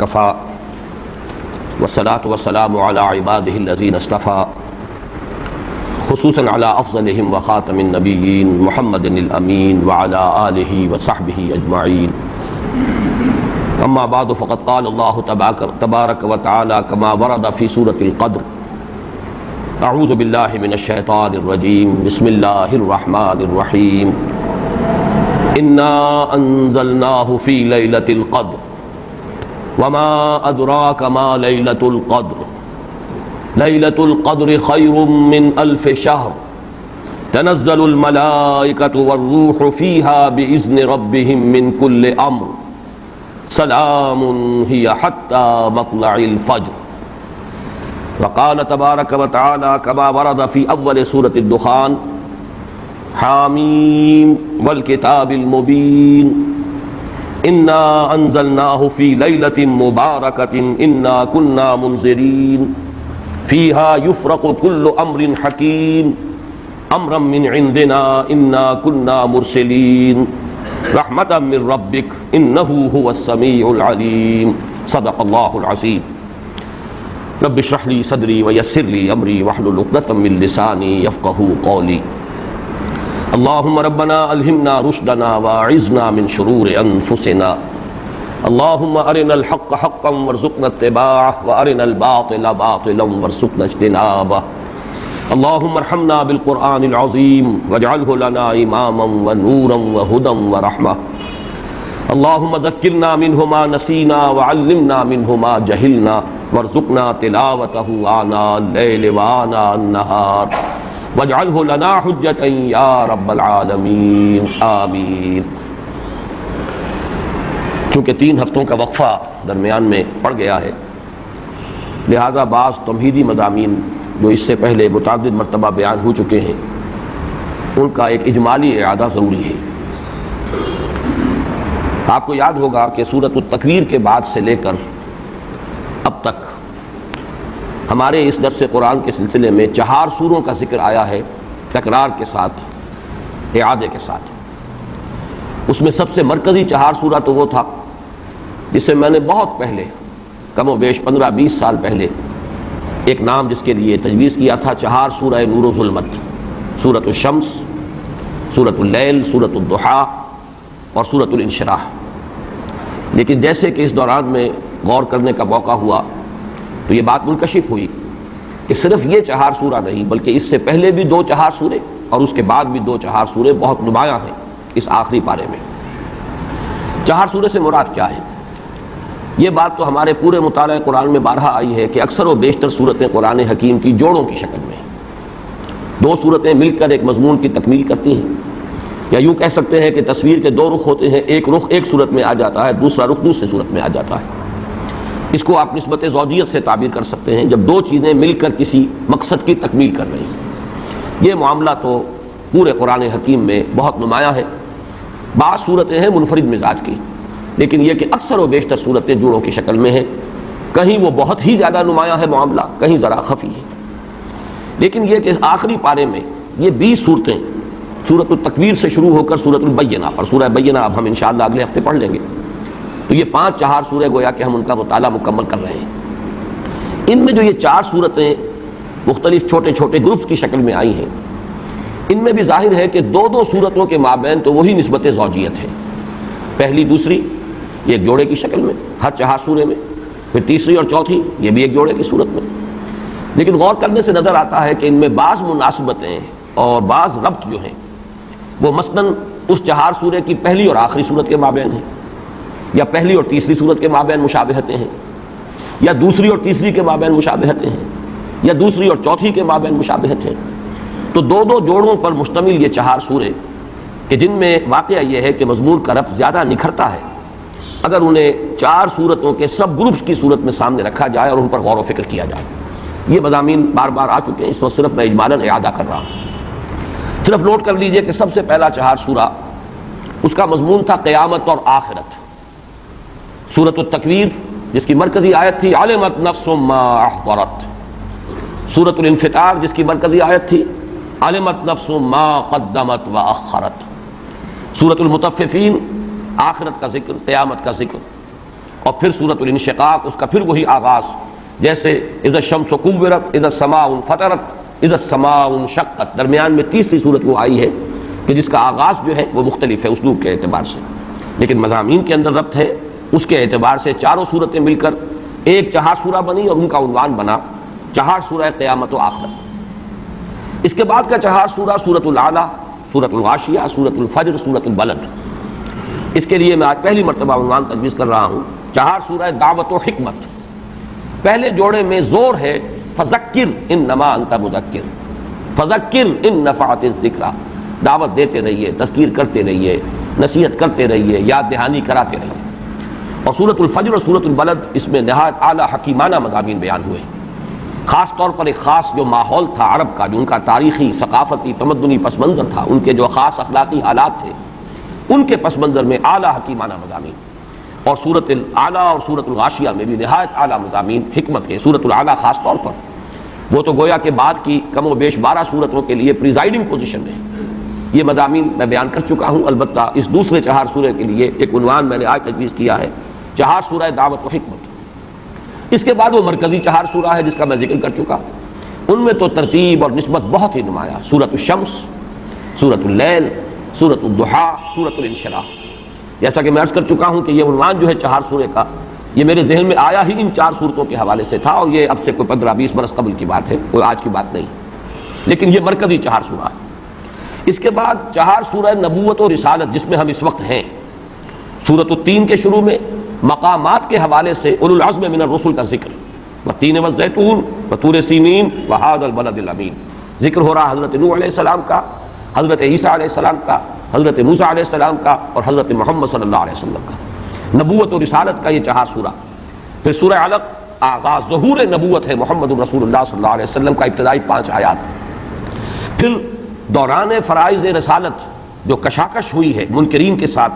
کفا والصلاة والسلام على عباده الذين اصطفى خصوصا على افضلهم وخاتم النبيين محمد الامين وعلى آله وصحبه اجمعين. اما بعد فقد قال الله تبارك وتعالى كما ورد في سورة القدر: اعوذ بالله من الشيطان الرجيم بسم الله الرحمن الرحيم انا انزلناه في ليلة القدر وما ادراك ما ليلة القدر ليلة القدر خير من ألف شهر تنزل الملائكة والروح فيها بإذن ربهم من كل أمر سلام هي حتى مطلع الفجر. وقال تبارك وتعالى كما ورد في أول سورة الدخان: حاميم والكتاب المبين إنا أنزلناه في ليلة مباركة إنا كنا منذرين فيها يفرق كل أمر حكيم أمرا من عندنا إنا كنا مرسلين رحمة من ربك إنه هو السميع العليم. صدق الله العظيم. رب اشرح لي صدري ويسر لي أمري واحلل عقدة من لساني يفقهوا قولي. اللهم ربنا ألهمنا رشدنا وأعذنا من شرور أنفسنا. اللهم أرنا الحق حقا وارزقنا اتباعه وأرنا الباطل باطلا وارزقنا اجتنابه. اللهم ارحمنا بالقرآن العظيم واجعله لنا إماما ونورا وهدى ورحمة. اللهم ذكرنا منه ما نسينا وعلمنا منه ما جهلنا وارزقنا تلاوته آناء الليل وآناء النهار واجعله لنا حجة يا رب العالمین آمین. چونکہ 3 ہفتوں کا وقفہ درمیان میں پڑ گیا ہے، لہذا بعض تمہیدی مضامین جو اس سے پہلے متعدد مرتبہ بیان ہو چکے ہیں ان کا ایک اجمالی اعادہ ضروری ہے. آپ کو یاد ہوگا کہ سورۃ التکویر کے بعد سے لے کر اب تک ہمارے اس درس قرآن کے سلسلے میں 4 سوروں کا ذکر آیا ہے، تکرار کے ساتھ، اعادے کے ساتھ. اس میں سب سے مرکزی 4 سورہ تو وہ تھا جسے میں نے بہت پہلے، کم و بیش 15-20 سال پہلے، ایک نام جس کے لیے تجویز کیا تھا 4 سورہ نور و ظلمت: سورۃ الشمس، سورۃ اللیل، سورۃ الضحیٰ اور سورۃ الانشراح. لیکن جیسے کہ اس دوران میں غور کرنے کا موقع ہوا تو یہ بات منکشف ہوئی کہ صرف یہ 4 سورہ نہیں بلکہ اس سے پہلے بھی 2-4 سورے اور اس کے بعد بھی 2-4 سورے بہت نمایاں ہیں اس آخری پارے میں. 4 سورے سے مراد کیا ہے؟ یہ بات تو ہمارے پورے مطالعہ قرآن میں بارہا آئی ہے کہ اکثر و بیشتر صورتیں قرآن حکیم کی جوڑوں کی شکل میں ہیں. 2 صورتیں مل کر ایک مضمون کی تکمیل کرتی ہیں، یا یوں کہہ سکتے ہیں کہ تصویر کے 2 رخ ہوتے ہیں، ایک رخ ایک صورت میں آ جاتا ہے، دوسرا رخ دوسرے صورت میں آ جاتا ہے. اس کو آپ نسبت زوجیت سے تعبیر کر سکتے ہیں، جب 2 چیزیں مل کر کسی مقصد کی تکمیل کر رہی ہیں. یہ معاملہ تو پورے قرآن حکیم میں بہت نمایاں ہے. بعض صورتیں ہیں منفرد مزاج کی، لیکن یہ کہ اکثر و بیشتر صورتیں جوڑوں کی شکل میں ہیں. کہیں وہ بہت ہی زیادہ نمایاں ہے معاملہ، کہیں ذرا خفی ہے. لیکن یہ کہ آخری پارے میں یہ 20 صورتیں سورۃ التکویر سے شروع ہو کر سورۃ البینہ، اور سورہ بینہ اب ہم انشاءاللہ اگلے ہفتے پڑھ لیں گے، تو یہ 5-4 سورے گویا کہ ہم ان کا مطالعہ مکمل کر رہے ہیں. ان میں جو یہ 4 صورتیں مختلف چھوٹے چھوٹے گروپس کی شکل میں آئی ہیں، ان میں بھی ظاہر ہے کہ 2 صورتوں کے مابین تو وہی نسبت زوجیت ہے. پہلی دوسری یہ ایک جوڑے کی شکل میں ہر 4 سورے میں، پھر تیسری اور چوتھی یہ بھی ایک جوڑے کی صورت میں. لیکن غور کرنے سے نظر آتا ہے کہ ان میں بعض مناسبتیں اور بعض ربط جو ہیں وہ مثلاً اس 4 سورے کی پہلی اور آخری صورت کے مابین ہیں، یا پہلی اور تیسری صورت کے مابین مشابہتیں ہیں، یا دوسری اور تیسری کے مابین مشابہتیں ہیں، یا دوسری اور چوتھی کے مابین مشابہت ہیں. تو 2 جوڑوں پر مشتمل یہ 4 سورے کہ جن میں واقعہ یہ ہے کہ مضمون کا ربط زیادہ نکھرتا ہے اگر انہیں 4 صورتوں کے سب گروپس کی صورت میں سامنے رکھا جائے اور ان پر غور و فکر کیا جائے. یہ مضامین بار بار آ چکے ہیں، اس وقت صرف میں اجمالاً اعادہ کر رہا ہوں. صرف نوٹ کر لیجئے کہ سب سے پہلا 4 سورہ اس کا مضمون تھا قیامت اور آخرت. سورۃ التکویر جس کی مرکزی آیت تھی علمت نفس ما احضرت. سورۃ الانفطار جس کی مرکزی آیت تھی علمت نفس ما قدمت واخرت. سورۃ المطففین آخرت کا ذکر، قیامت کا ذکر. اور پھر سورۃ الانشقاق، اس کا پھر وہی آغاز، جیسے اذا الشمس کورت، اذا السماء انفطرت، اذا السماء انشقت، درمیان میں تیسری سورت وہ آئی ہے کہ جس کا آغاز جو ہے وہ مختلف ہے اسلوب کے اعتبار سے، لیکن مضامین کے اندر ربط ہے۔ اس کے اعتبار سے چاروں سورتیں مل کر ایک چہار سورہ بنی اور ان کا عنوان بنا چہار سورہ قیامت و آخرت۔ اس کے بعد کا چہار سورہ سورۃ الاعلیٰ، سورۃ الغاشیہ، سورۃ الفجر، سورۃ البلد۔ اس کے لیے میں آج پہلی مرتبہ عنوان تجویز کر رہا ہوں چہار سورہ دعوت و حکمت۔ پہلے جوڑے میں زور ہے فذکر انما انت مذکر، فذکر ان نفعت الذکریٰ، دعوت دیتے رہیے، تذکیر کرتے رہیے، نصیحت کرتے رہیے، یاد دہانی کراتے رہیے۔ اور سورۃ الفجر اور سورۃ البلد اس میں نہایت اعلیٰ حکیمانہ مضامین بیان ہوئے، خاص طور پر ایک خاص جو ماحول تھا عرب کا، جو ان کا تاریخی، ثقافتی، تمدنی پس منظر تھا، ان کے جو خاص اخلاقی حالات تھے، ان کے پس منظر میں اعلیٰ حکیمانہ مضامین۔ اور سورۃ الاعلیٰ اور سورۃ الغاشیہ میں بھی نہایت اعلیٰ مضامین حکمت کے۔ سورۃ الاعلیٰ خاص طور پر وہ تو گویا کہ بعد کی کم و بیش 12 سورتوں کے لیے پریزائڈنگ پوزیشن میں، یہ مضامین میں بیان کر چکا ہوں۔ البتہ اس دوسرے چہار سورے کے لیے ایک عنوان میں نے آج تجویز کیا ہے چہار سورہ دعوت و حکمت۔ اس کے بعد وہ مرکزی چہار سورہ ہے جس کا میں ذکر کر چکا، ان میں تو ترتیب اور نسبت بہت ہی نمایاں، سورۃ الشمس، سورۃ اللیل، سورۃ الضحیٰ، سورۃ الانشراح۔ جیسا کہ میں عرض کر چکا ہوں کہ یہ عنوان جو ہے چہار سورے کا، یہ میرے ذہن میں آیا ہی ان چار سورتوں کے حوالے سے تھا، اور یہ اب سے کوئی 15-20 برس قبل کی بات ہے، کوئی آج کی بات نہیں، لیکن یہ مرکزی چہار سورہ ہے۔ اس کے بعد چہار سورہ نبوت و رسالت جس میں ہم اس وقت ہیں، سورۃ التین کے شروع میں مقامات کے حوالے سے اولو العزم من الرسل کا ذکر، والتین والزیتون وطور سینین وہذا البلد الامین، ذکر ہو رہا حضرت نوح علیہ السلام کا، حضرت عیسیٰ علیہ السلام کا، حضرت موسیٰ علیہ السلام کا، اور حضرت محمد صلی اللہ علیہ وسلم کا، نبوت و رسالت کا یہ چہار سورہ۔ پھر سورہ علق آغاز ظہور نبوت ہے محمد رسول اللہ صلی اللہ علیہ وسلم کا، ابتدائی 5 آیات۔ پھر دوران فرائض رسالت جو کشاکش ہوئی ہے منکرین کے ساتھ،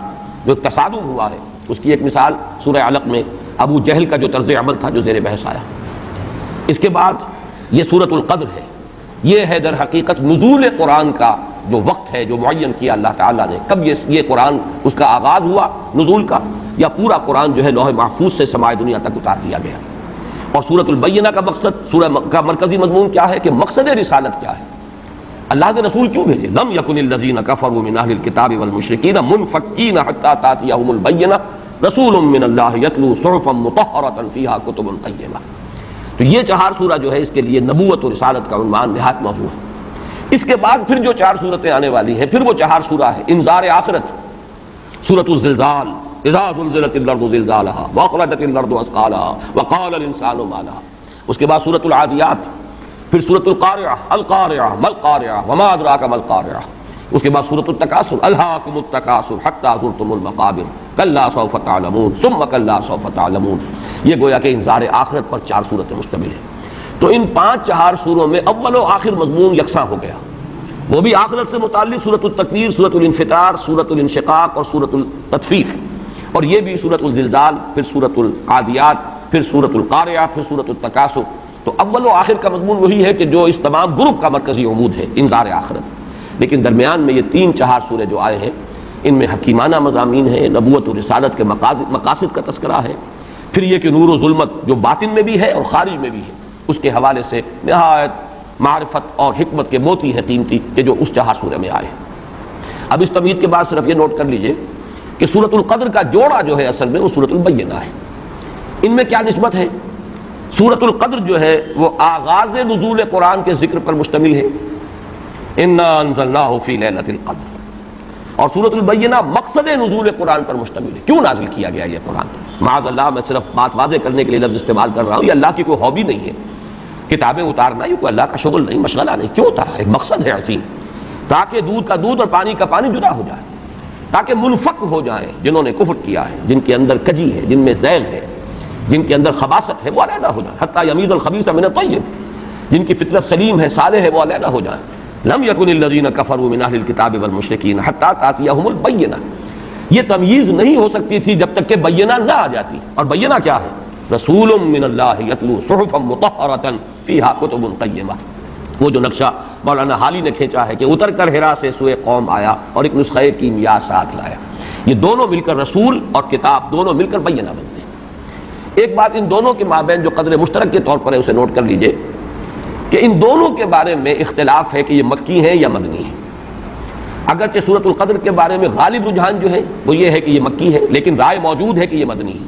جو تصادم ہوا ہے، اس کی ایک مثال سورہ علق میں ابو جہل کا جو طرز عمل تھا جو زیر بحث آیا۔ اس کے بعد یہ سورۃ القدر ہے، یہ ہے در حقیقت نزول قرآن کا جو وقت ہے جو معین کیا اللہ تعالیٰ نے، کب یہ قرآن اس کا آغاز ہوا نزول کا، یا پورا قرآن جو ہے لوح محفوظ سے سماع دنیا تک اتار دیا گیا۔ اور سورۃ البینہ کا مقصد، سورہ کا مرکزی مضمون کیا ہے کہ مقصد رسالت کیا ہے، اللہ نے رسول کیوں بھیجے؟ لم یکن الذین کفروا من اہل الکتاب والمشرکین منفکین حتی تأتیہم البینہ رسول من اللہ یتلو صحفا مطہرۃ فیہا کتب قیمہ۔ تو یہ چہار سورہ جو ہے اس کے لیے نبوت و رسالت کا عنوان نہایت موضوع ہے۔ اس کے بعد پھر جو 4 سورتیں آنے والی ہیں، پھر وہ چہار سورہ ہے انذار آخرت، سورۃ الزلزال، اذا زلزلت الارض زلزالها واخرجت الارض اثقالها وقال الانسان ما لها۔ اس کے بعد سورۃ العادیات، پھر سورۃ القارعہ، القارعہ ما القارعہ وما ادراک ما القارعہ۔ اس کے بعد سورۃ التکاثر، الہاکم التکاثر حتی زرتم المقابر کلا سوف تعلمون ثم کلا سوف تعلمون۔ یہ گویا کہ انذار آخرت پر 4 سورتیں مشتمل ہیں۔ تو ان 5 چہار سوروں میں اول و آخر مضمون یکساں ہو گیا، وہ بھی آخرت سے متعلق سورۃ التکویر، سورۃ الانفطار، سورۃ الانشقاق اور سورۃ التطفیف، اور یہ بھی سورۃ الزلزال، پھر سورۃ العادیات، پھر سورۃ القارعہ، پھر سورۃ التکاثر۔ تو اول و آخر کا مضمون وہی ہے کہ جو اس تمام گروپ کا مرکزی عمود ہے، انذار آخرت۔ لیکن درمیان میں یہ 3 چہار سورے جو آئے ہیں، ان میں حکیمانہ مضامین ہیں، نبوت و رسالت کے مقاصد کا تذکرہ ہے، پھر یہ کہ نور و ظلمت جو باطن میں بھی ہے اور خارج میں بھی ہے، اس کے حوالے سے نہایت معرفت اور حکمت کے موتی ہے قیمتی کہ جو اس چہار سورے میں آئے ہیں۔ اب اس تمہید کے بعد صرف یہ نوٹ کر لیجئے کہ سورۃ القدر کا جوڑا جو ہے اصل میں وہ سورۃ البینہ ہے۔ ان میں کیا نسبت ہے؟ سورۃ القدر جو ہے وہ آغاز نزول قرآن کے ذکر پر مشتمل ہے، انا انزلناہ فی لیلۃ القدر، اور سورۃ البینہ مقصد نزول قرآن پر مشتمل ہے، کیوں نازل کیا گیا یہ قرآن۔ معاذ اللہ، میں صرف بات واضح کرنے کے لیے لفظ استعمال کر رہا ہوں، یہ اللہ کی کوئی ہابی نہیں ہے، کتابیں اتارنا یہ کوئی اللہ کا شغل نہیں، مشغلہ نہیں، کیوں اتارا؟ ایک مقصد ہے عظیم، تاکہ دودھ کا دودھ اور پانی کا پانی جدا ہو جائے، تاکہ منفک ہو جائیں جنہوں نے کفر کیا ہے، جن کے اندر کجی ہے، جن میں زیغ ہے، جن کے اندر خباثت ہے، وہ علیحدہ ہو جائیں، حتی یمیز الخبیث من الطیب، جن کی فطرت سلیم ہے، صالح ہے، وہ علیحدہ ہو جائیں۔ لم یکن الذین کفروا من اہل الکتاب والمشرکین حتی تأتیہم البینہ، یہ تمییز نہیں ہو سکتی تھی جب تک کہ بینہ نہ آ جاتی، اور بینہ کیا ہے؟ رسول من اللہ یتلو صحفا مطہرۃ فیہا کتب قیمہ۔ وہ جو نقشہ مولانا حالی نے کھینچا ہے کہ اتر کر حرا سے سوئے قوم آیا اور ایک نسخہ کیمیا ساتھ لایا، یہ دونوں مل کر رسول اور کتاب دونوں مل کر بینہ بنتے ہیں۔ ایک بات ان دونوں کے مابین جو قدر مشترک کے طور پر ہے اسے نوٹ کر لیجئے کہ ان دونوں کے بارے میں اختلاف ہے کہ یہ مکی ہیں یا مدنی ہیں۔ اگرچہ سورۃ القدر کے بارے میں غالب رجحان جو ہے وہ یہ ہے کہ یہ مکی ہے، لیکن رائے موجود ہے کہ یہ مدنی ہے۔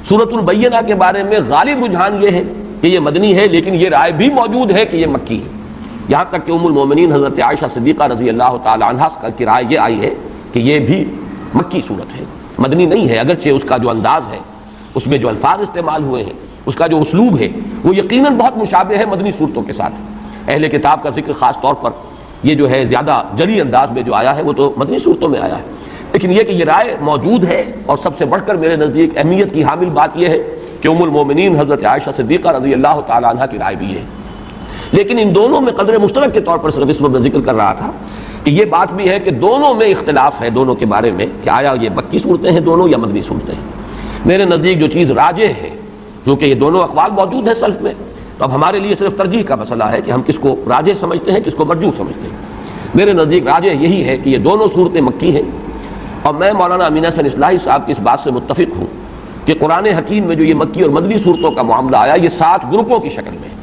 سورۃ البینہ کے بارے میں غالب رجحان یہ ہے کہ یہ مدنی ہے، لیکن یہ رائے بھی موجود ہے کہ یہ مکی ہے۔ یہاں تک کہ ام المومنین حضرت عائشہ صدیقہ رضی اللہ تعالی عنہا کی رائے یہ آئی ہے کہ یہ بھی مکی صورت ہے، مدنی نہیں ہے، اگرچہ اس کا جو انداز ہے، اس میں جو الفاظ استعمال ہوئے ہیں، اس کا جو اسلوب ہے وہ یقیناً بہت مشابہ ہے مدنی صورتوں کے ساتھ۔ اہل کتاب کا ذکر خاص طور پر یہ جو ہے زیادہ جلی انداز میں جو آیا ہے وہ تو مدنی صورتوں میں آیا ہے، لیکن یہ کہ یہ رائے موجود ہے، اور سب سے بڑھ کر میرے نزدیک اہمیت کی حامل بات یہ ہے کہ ام المومنین حضرت عائشہ صدیقہ رضی اللہ تعالی عنہا کی رائے بھی ہے۔ لیکن ان دونوں میں قدر مشترک کے طور پر صرف اس وقت میں ذکر کر رہا تھا کہ یہ بات بھی ہے کہ دونوں میں اختلاف ہے، دونوں کے بارے میں کہ آیا یہ مکی صورتیں ہیں دونوں یا مدنی صورتیں ہیں۔ میرے نزدیک جو چیز راجح ہے، کیونکہ یہ دونوں اقوال موجود ہیں سلف میں، تو اب ہمارے لیے صرف ترجیح کا مسئلہ ہے کہ ہم کس کو راجح سمجھتے ہیں، کس کو مرجوح سمجھتے ہیں۔ میرے نزدیک راجح یہی ہے کہ یہ دونوں صورتیں مکی ہیں، اور میں مولانا امین حسن اصلاحی صاحب کی اس بات سے متفق ہوں کہ قرآن حکیم میں جو یہ مکی اور مدنی صورتوں کا معاملہ آیا یہ 7 گروپوں کی شکل میں ہے۔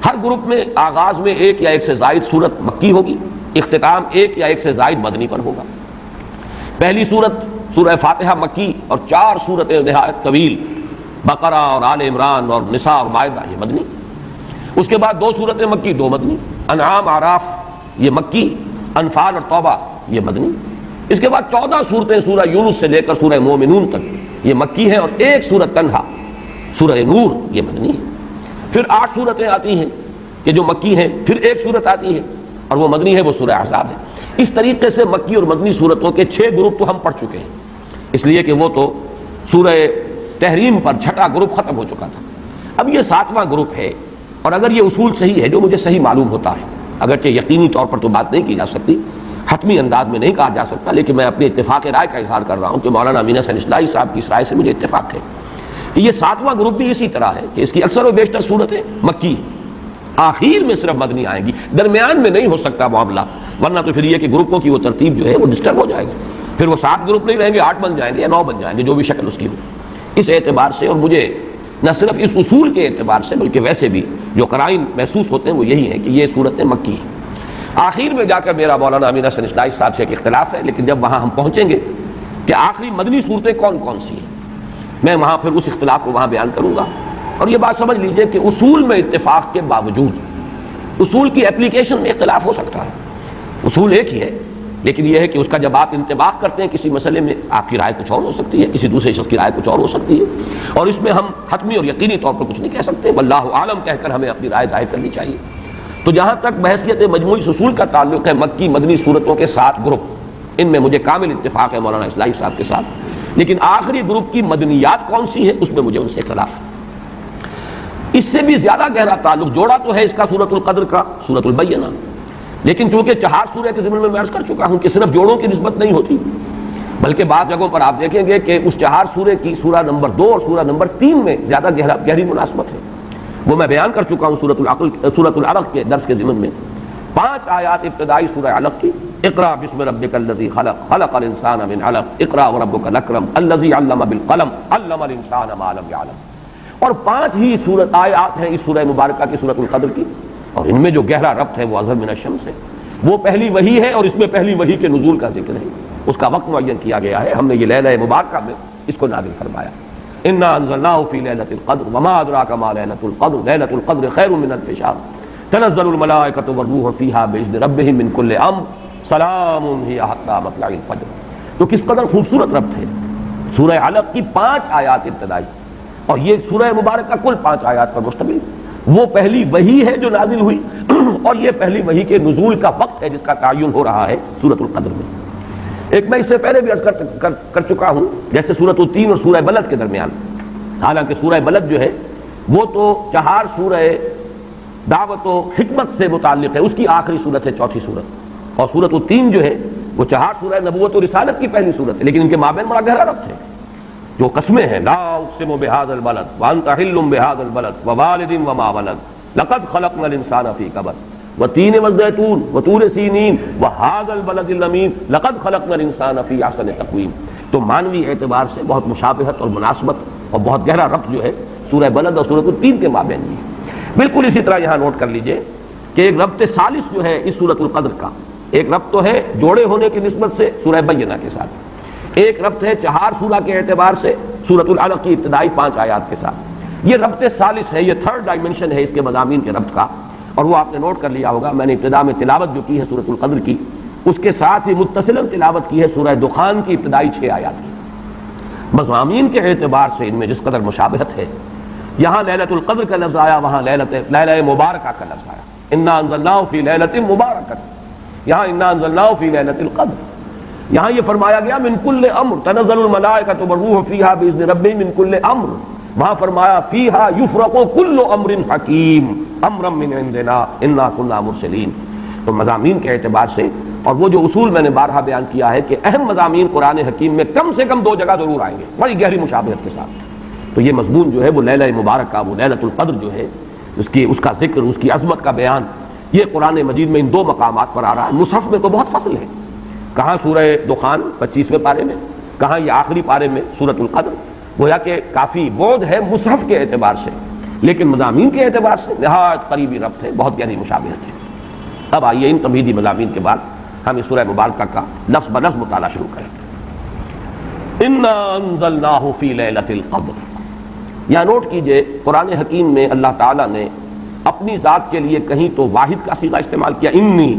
ہر گروپ میں آغاز میں ایک یا ایک سے زائد صورت مکی ہوگی، اختتام ایک یا ایک سے زائد مدنی پر ہوگا۔ پہلی صورت سورہ فاتحہ مکی اور 4 صورتیں نہایت طویل، بقرہ اور آل عمران اور نساء اور مائدہ، یہ مدنی۔ اس کے بعد 2 صورتیں مکی 2 مدنی، انعام اعراف یہ مکی، انفال اور توبہ یہ مدنی۔ اس کے بعد 14 صورتیں سورہ یونس سے لے کر سورہ مومنون تک یہ مکی ہیں، اور ایک سورت تنہا سورہ نور یہ مدنی ہے۔ پھر 8 صورتیں آتی ہیں کہ جو مکی ہیں، پھر ایک صورت آتی ہے اور وہ مدنی ہے، وہ سورہ احزاب ہے۔ اس طریقے سے مکی اور مدنی صورتوں کے 6 گروپ تو ہم پڑھ چکے ہیں، اس لیے کہ وہ تو سورہ تحریم پر 6واں گروپ ختم ہو چکا تھا۔ اب یہ 7واں گروپ ہے، اور اگر یہ اصول صحیح ہے جو مجھے صحیح معلوم ہوتا ہے، اگرچہ یقینی طور پر تو بات نہیں کی جا سکتی، حتمی انداز میں نہیں کہا جا سکتا، لیکن میں اپنے اتفاق رائے کا اظہار کر رہا ہوں کہ مولانا امین حسن اصلاحی صاحب کی اس رائے سے مجھے اتفاق ہے کہ یہ 7واں گروپ بھی اسی طرح ہے کہ اس کی اکثر و بیشتر صورتیں مکی ہیں، آخر میں صرف مدنی آئیں گی، درمیان میں نہیں ہو سکتا معاملہ، ورنہ تو پھر یہ کہ گروپوں کی وہ ترتیب جو ہے وہ ڈسٹرب ہو جائے گی، پھر وہ 7 گروپ نہیں رہیں گے، 8 بن جائیں گے یا 9 بن جائیں گے، جو بھی شکل اس کی ہو۔ اس اعتبار سے، اور مجھے نہ صرف اس اصول کے اعتبار سے بلکہ ویسے بھی جو قرائن محسوس ہوتے ہیں وہ یہی ہے کہ یہ صورتیں مکی ہیں۔ آخر میں جا کر میرا مولانا امین حسن اصلاحی صاحب سے ایک اختلاف ہے، لیکن جب وہاں ہم پہنچیں گے کہ آخری مدنی صورتیں کون کون سی ہیں، میں وہاں پھر اس اختلاف کو وہاں بیان کروں گا۔ اور یہ بات سمجھ لیجئے کہ اصول میں اتفاق کے باوجود اصول کی اپلیکیشن میں اختلاف ہو سکتا ہے، اصول ایک ہی ہے، لیکن یہ ہے کہ اس کا جب آپ انطباق کرتے ہیں کسی مسئلے میں، آپ کی رائے کچھ اور ہو سکتی ہے، کسی دوسرے شخص کی رائے کچھ اور ہو سکتی ہے، اور اس میں ہم حتمی اور یقینی طور پر کچھ نہیں کہہ سکتے، واللہ عالم کہہ کر ہمیں اپنی رائے ظاہر کرنی چاہیے۔ تو جہاں تک بحثیت مجموعی اصول کا تعلق ہے، مکی مدنی صورتوں کے 7 گروپ، ان میں مجھے کامل اتفاق ہے مولانا اصلاحی صاحب کے ساتھ، لیکن آخری گروپ کی مدنیات کون سی ہے اس میں مجھے ان سے اختلاف ہے۔ اس سے بھی زیادہ گہرا تعلق جوڑا تو ہے اس کا سورۃ القدر کا سورۃ البینہ، لیکن چونکہ 4 سورہ کے ضمن میں عرض کر چکا ہوں کہ صرف جوڑوں کی نسبت نہیں ہوتی، بلکہ بعض جگہوں پر آپ دیکھیں گے کہ اس 4 سورے کی سورہ نمبر 2 اور سورہ نمبر 3 میں زیادہ گہری مناسبت ہے، وہ میں بیان کر چکا ہوں سورۃ العلق کے درس کے ضمن میں۔ 5 آیات ابتدائی سورہ علق کی، اقرا بسم ربک الذی خلق خلق الانسان من علق اقرا وربک الاکرم الذی علم بالقلم علم الانسان ما لم یعلم، اور 5 ہی سورت آیات ہیں اس سورہ مبارکہ کی سورۃ القدر کی، اور ان میں جو گہرا ربط ہے وہ اظہر من الشمس ہے، وہ پہلی وحی ہے، اور اس میں پہلی وحی کے نزول کا ذکر ہے، اس کا وقت معین کیا گیا ہے، ہم نے یہ لیلہ مبارکہ میں اس کو نازل فرمایا۔ انا انزلناه في ليلة القدر وما ادراك ما ليلة القدر ليلة القدر خير من الف شهر تنزل الملائكة والروح فيها بإذن ربهم من كل امر سلام هي حتى مطلع الفجر۔ تو کس قدر خوبصورت ربط ہے، سورہ علق کی 5 آیات ابتدائی، اور یہ سورہ مبارکہ کل 5 آیات پر مشتمل، وہ پہلی وحی ہے جو نازل ہوئی، اور یہ پہلی وحی کے نزول کا وقت ہے جس کا تعین ہو رہا ہے سورۃ القدر میں۔ ایک میں اس سے پہلے بھی عرض کر چکا ہوں، جیسے سورۃ التین اور سورہ بلد کے درمیان، حالانکہ سورہ بلد جو ہے وہ تو 4 سورہ دعوت و حکمت سے متعلق ہے، اس کی آخری صورت ہے 4تھی صورت، اور سورۃ التین جو ہے وہ 4 سورہ نبوت و رسالت کی پہلی صورت ہے، لیکن ان کے مابین بڑا گہرا ربط ہے۔ جو قسمیں ہیں، لا اقسم بهذا البلد وانت حل بهذا البلد ووالد وما ولد لقد خلقنا الانسان في كبد والتين والزيتون وطور سينين وهذا البلد الامين لقد خلقنا الانسان في احسن تقويم۔ تو معنوی اعتبار سے بہت مشابہت اور مناسبت اور بہت گہرا ربط جو ہے سورہ بلد اور سورۃ التین کے مابین بھی ہے۔ بالکل اسی طرح یہاں نوٹ کر لیجئے کہ ایک ربط ثالث جو ہے اس سورۃ القدر کا، ایک ربط تو ہے جوڑے ہونے کی نسبت سے سورہ بینہ کے ساتھ، ایک ربط ہے چہار سورہ کے اعتبار سے سورۃ العلق کی ابتدائی 5 آیات کے ساتھ۔ یہ ربط ثالث ہے، یہ تھرڈ ڈائمنشن ہے اس کے مضامین کے ربط کا، اور وہ آپ نے نوٹ کر لیا ہوگا۔ میں نے ابتدا میں تلاوت جو کی ہے سورۃ القدر کی، اس کے ساتھ ہی متصلاً تلاوت کی ہے سورہ دخان کی ابتدائی 6 آیات کی۔ مضامین کے اعتبار سے ان میں جس قدر مشابہت ہے، یہاں لیلۃ القدر کا لفظ آیا، وہاں لیلہ مبارکہ کا لفظ آیا، انا انزلناہ فی لیلۃ مبارکہ، یہاں انا انزلناہ فی لیلۃ القدر۔ یہاں یہ فرمایا گیا من کل امر تنزل الملائکۃ والروح فیہا باذن ربہم من کل امر، وہاں فرمایا فیہا یفرق کل امر حکیم امرا من عندنا انا کنا مرسلین۔ تو مضامین کے اعتبار سے، اور وہ جو اصول میں نے بارہا بیان کیا ہے کہ اہم مضامین قرآن حکیم میں کم سے کم 2 جگہ ضرور آئیں گے بڑی گہری مشابہت کے ساتھ، تو یہ مضمون جو ہے وہ لیلہ مبارکہ، وہ لیلۃ القدر جو ہے اس کا ذکر، اس کی عظمت کا بیان، یہ قرآن مجید میں ان 2 مقامات پر آ رہا ہے۔ مصحف میں تو بہت فصل ہے، کہاں سورہ دخان 25ویں پارے میں، کہاں یہ آخری پارے میں سورۃ القدر، گویا کہ کافی بعد ہے مصحف کے اعتبار سے، لیکن مضامین کے اعتبار سے نہایت قریبی ربط ہے، بہت گہری مشابہت ہے۔ اب آئیے ان تمہیدی مضامین کے بعد ہم اس سورہ مبارکہ کا لفظ بلفظ مطالعہ شروع کریں۔ انا انزلناہ فی لیلۃ القدر، یہاں نوٹ کیجئے قرآن حکیم میں اللہ تعالیٰ نے اپنی ذات کے لیے کہیں تو واحد کا صیغہ استعمال کیا، اننی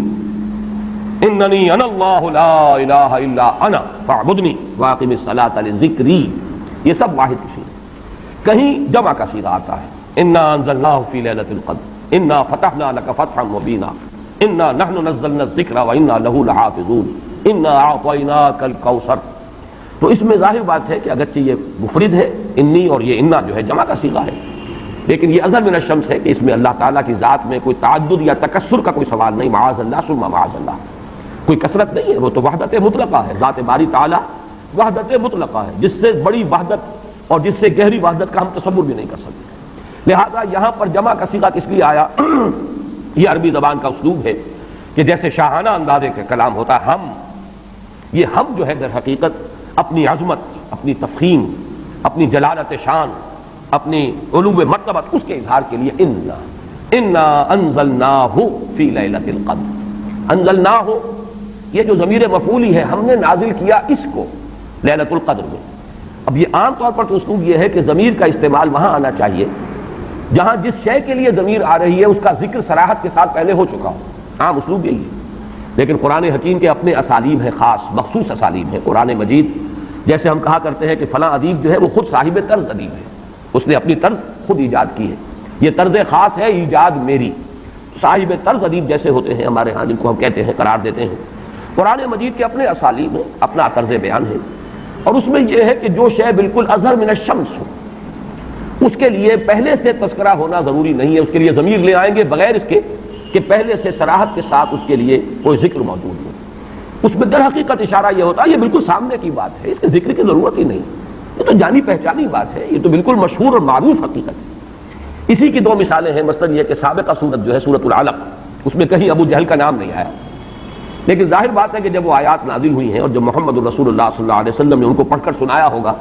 انا اللہ لا الہ الا انا فاعبدنی واقم الصلاۃ لذکری، یہ سب واحد کی صیغہ، کہیں جمع کا صیغہ آتا ہے، انا انزلناہ فی لیلۃ القدر انا فتحنا لک فتحا مبینا انا نحن نزلنا الذکر وانا لہ لحافظون انا اعطیناک الکوثر۔ تو اس میں ظاہر بات ہے کہ اگرچہ یہ مفرد ہے انی، اور یہ انا جو ہے جمع کا صیغہ ہے، لیکن یہ اظہر من الشمس ہے کہ اس میں اللہ تعالیٰ کی ذات میں کوئی تعدد یا تکثر کا کوئی سوال نہیں، معاذ اللہ ثم معاذ اللہ، کوئی کثرت نہیں ہے، وہ تو وحدت مطلقہ ہے، ذات باری تعالیٰ وحدت مطلقہ ہے، جس سے بڑی وحدت اور جس سے گہری وحدت کا ہم تصور بھی نہیں کر سکتے۔ لہذا یہاں پر جمع کا صیغہ کس لیے آیا؟ یہ عربی زبان کا اسلوب ہے کہ جیسے شاہانہ اندازے کا کلام ہوتا ہے ہم، یہ ہم جو ہے در حقیقت اپنی عظمت، اپنی تفخیم، اپنی جلالت شان، اپنی علو مرتبت، اس کے اظہار کے لیے انا انزلناہ فی لیلۃ القدر، انزلناہ یہ جو ضمیر مفعولی ہے، ہم نے نازل کیا اس کو لیلۃ القدر میں۔ اب یہ عام طور پر تو اسلوب یہ ہے کہ ضمیر کا استعمال وہاں آنا چاہیے جہاں جس شے کے لیے ضمیر آ رہی ہے اس کا ذکر صراحت کے ساتھ پہلے ہو چکا ہو، عام اسلوب یہی ہے، لیکن قرآن حکیم کے اپنے اسالیب ہیں، خاص مخصوص اسالیب ہیں۔ قرآن مجید جیسے ہم کہا کرتے ہیں کہ فلاں ادیب جو ہے وہ خود صاحب طرز ادیب ہے، اس نے اپنی طرز خود ایجاد کی ہے، یہ طرز خاص ہے ایجاد میری، صاحب طرز ادیب جیسے ہوتے ہیں ہمارے ہاں، جن کو ہم کہتے ہیں قرار دیتے ہیں۔ قرآن مجید کے اپنے اسالیب ہیں، اپنا طرز بیان ہے، اور اس میں یہ ہے کہ جو شے بالکل اظہر من الشمس ہو اس کے لیے پہلے سے تذکرہ ہونا ضروری نہیں ہے، اس کے لیے ضمیر لے آئیں گے بغیر اس کے کہ پہلے سے صراحت کے ساتھ اس کے لیے کوئی ذکر موجود ہو۔ اس میں در حقیقت اشارہ یہ ہوتا ہے یہ بالکل سامنے کی بات ہے، اس کے ذکر کی ضرورت ہی نہیں، یہ تو جانی پہچانی بات ہے، یہ تو بالکل مشہور اور معروف حقیقت ہے۔ اسی کی 2 مثالیں ہیں، مثلا یہ کہ سابقہ سورت جو ہے سورۃ العلق، اس میں کہیں ابو جہل کا نام نہیں آیا، لیکن ظاہر بات ہے کہ جب وہ آیات نازل ہوئی ہیں اور جب محمد الرسول اللہ صلی اللہ علیہ وسلم نے ان کو پڑھ کر سنایا ہوگا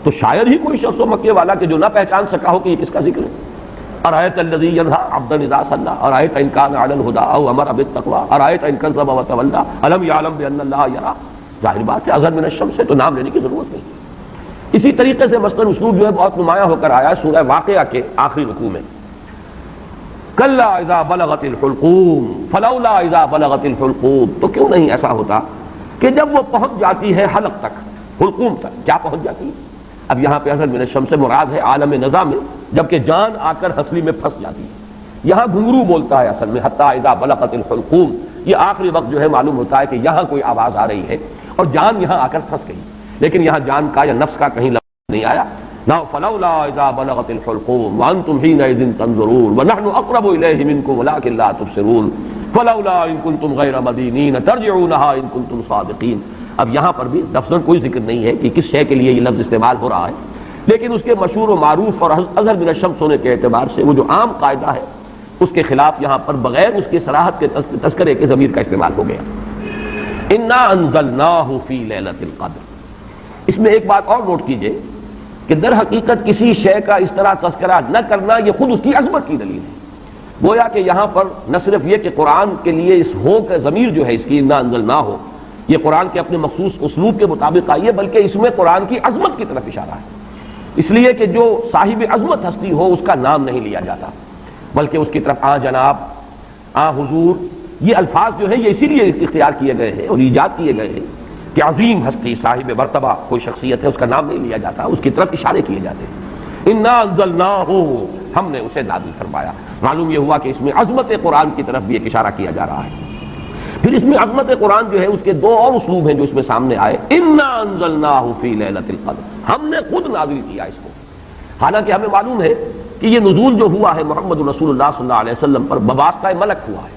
تو شاید ہی کوئی شخص مکے والا کہ جو نہ پہچان سکا ہو کہ یہ کس کا ذکر ہے۔ ارایت الذی ینہی عبدا اذا صلی ارایت ان کان علی الہدی او امر بالتقوی ارایت ان کذب وتولی الم یعلم بان اللہ یری، ظاہر بات ہے اظہر من الشمس سے تو نام لینے کی ضرورت نہیں۔ اسی طریقے سے مثلا اسلوب جو ہے بہت نمایاں ہو کر آیا سورہ واقعہ کے آخری رکوع میں، کلا اذا بلغت الحلقوم فلولا اذا بلغت الحلقوم، تو کیوں نہیں ایسا ہوتا کہ جب وہ پہنچ جاتی ہے حلق تک، حلقوم تک، کیا پہنچ جاتی ہے؟ اب یہاں پہ اصل من الشمس سے مراد ہے عالم نظام میں، جبکہ جان آ کر ہنسلی میں پھنس جاتی ہے، یہاں گھنگرو بولتا ہے اصل میں حتی اذا بلغت الحلقوم، یہ آخری وقت جو ہے معلوم ہوتا ہے کہ یہاں کوئی آواز آ رہی ہے اور جان یہاں آ کر پھنس گئی، لیکن یہاں جان کا یا نفس کا کہیں لفظ نہیں آیا، نہ فلولا اذا بلغت الحلقوم وانتم حينئذ تنظرون ونحن اقرب اليه منكم ولكن لا تبصرون فلولا ان كنتم غير مدينين ترجعونها ان كنتم صادقين۔ اب یہاں پر بھی لفظاً کوئی ذکر نہیں ہے کہ کس شے کے لیے یہ لفظ استعمال ہو رہا ہے، لیکن اس کے مشہور و معروف اور اظہر من الشمس ہونے کے اعتبار سے وہ جو عام قاعدہ ہے اس کے خلاف یہاں پر بغیر اس کی صراحت کے تذکرے کے ضمیر کا استعمال ہو گیا۔ انا انزلناہ فی لیلۃ القدر، اس میں ایک بات اور نوٹ کیجئے کہ در حقیقت کسی شے کا اس طرح تذکرہ نہ کرنا یہ خود اس کی عظمت کی دلیل ہے۔ گویا کہ یہاں پر نہ صرف یہ کہ قرآن کے لیے اس ہو کا ضمیر جو ہے اس کی انا انزلناہ ہو، یہ قرآن کے اپنے مخصوص اسلوب کے مطابق آئی ہے، بلکہ اس میں قرآن کی عظمت کی طرف اشارہ ہے، اس لیے کہ جو صاحب عظمت ہستی ہو اس کا نام نہیں لیا جاتا، بلکہ اس کی طرف جناب، حضور، یہ الفاظ جو ہیں یہ اسی لیے اختیار کیے گئے ہیں اور ایجاد کیے گئے ہیں کہ عظیم ہستی، صاحب مرتبہ کوئی شخصیت ہے، اس کا نام نہیں لیا جاتا، اس کی طرف اشارے کیے جاتے ہیں۔ انا انزلناہ، ہم نے اسے نازل فرمایا۔ معلوم یہ ہوا کہ اس میں عظمت قرآن کی طرف بھی ایک اشارہ کیا جا رہا ہے۔ پھر اس میں عظمت قرآن جو ہے اس کے دو اور اسلوب ہیں جو اس میں سامنے آئے۔ انا انزلناہ فی لیلۃ القدر، ہم نے خود نازل کیا اس کو، حالانکہ ہمیں معلوم ہے کہ یہ نزول جو ہوا ہے محمد رسول اللہ صلی اللہ علیہ وسلم پر بواسطہ ملک ہوا ہے،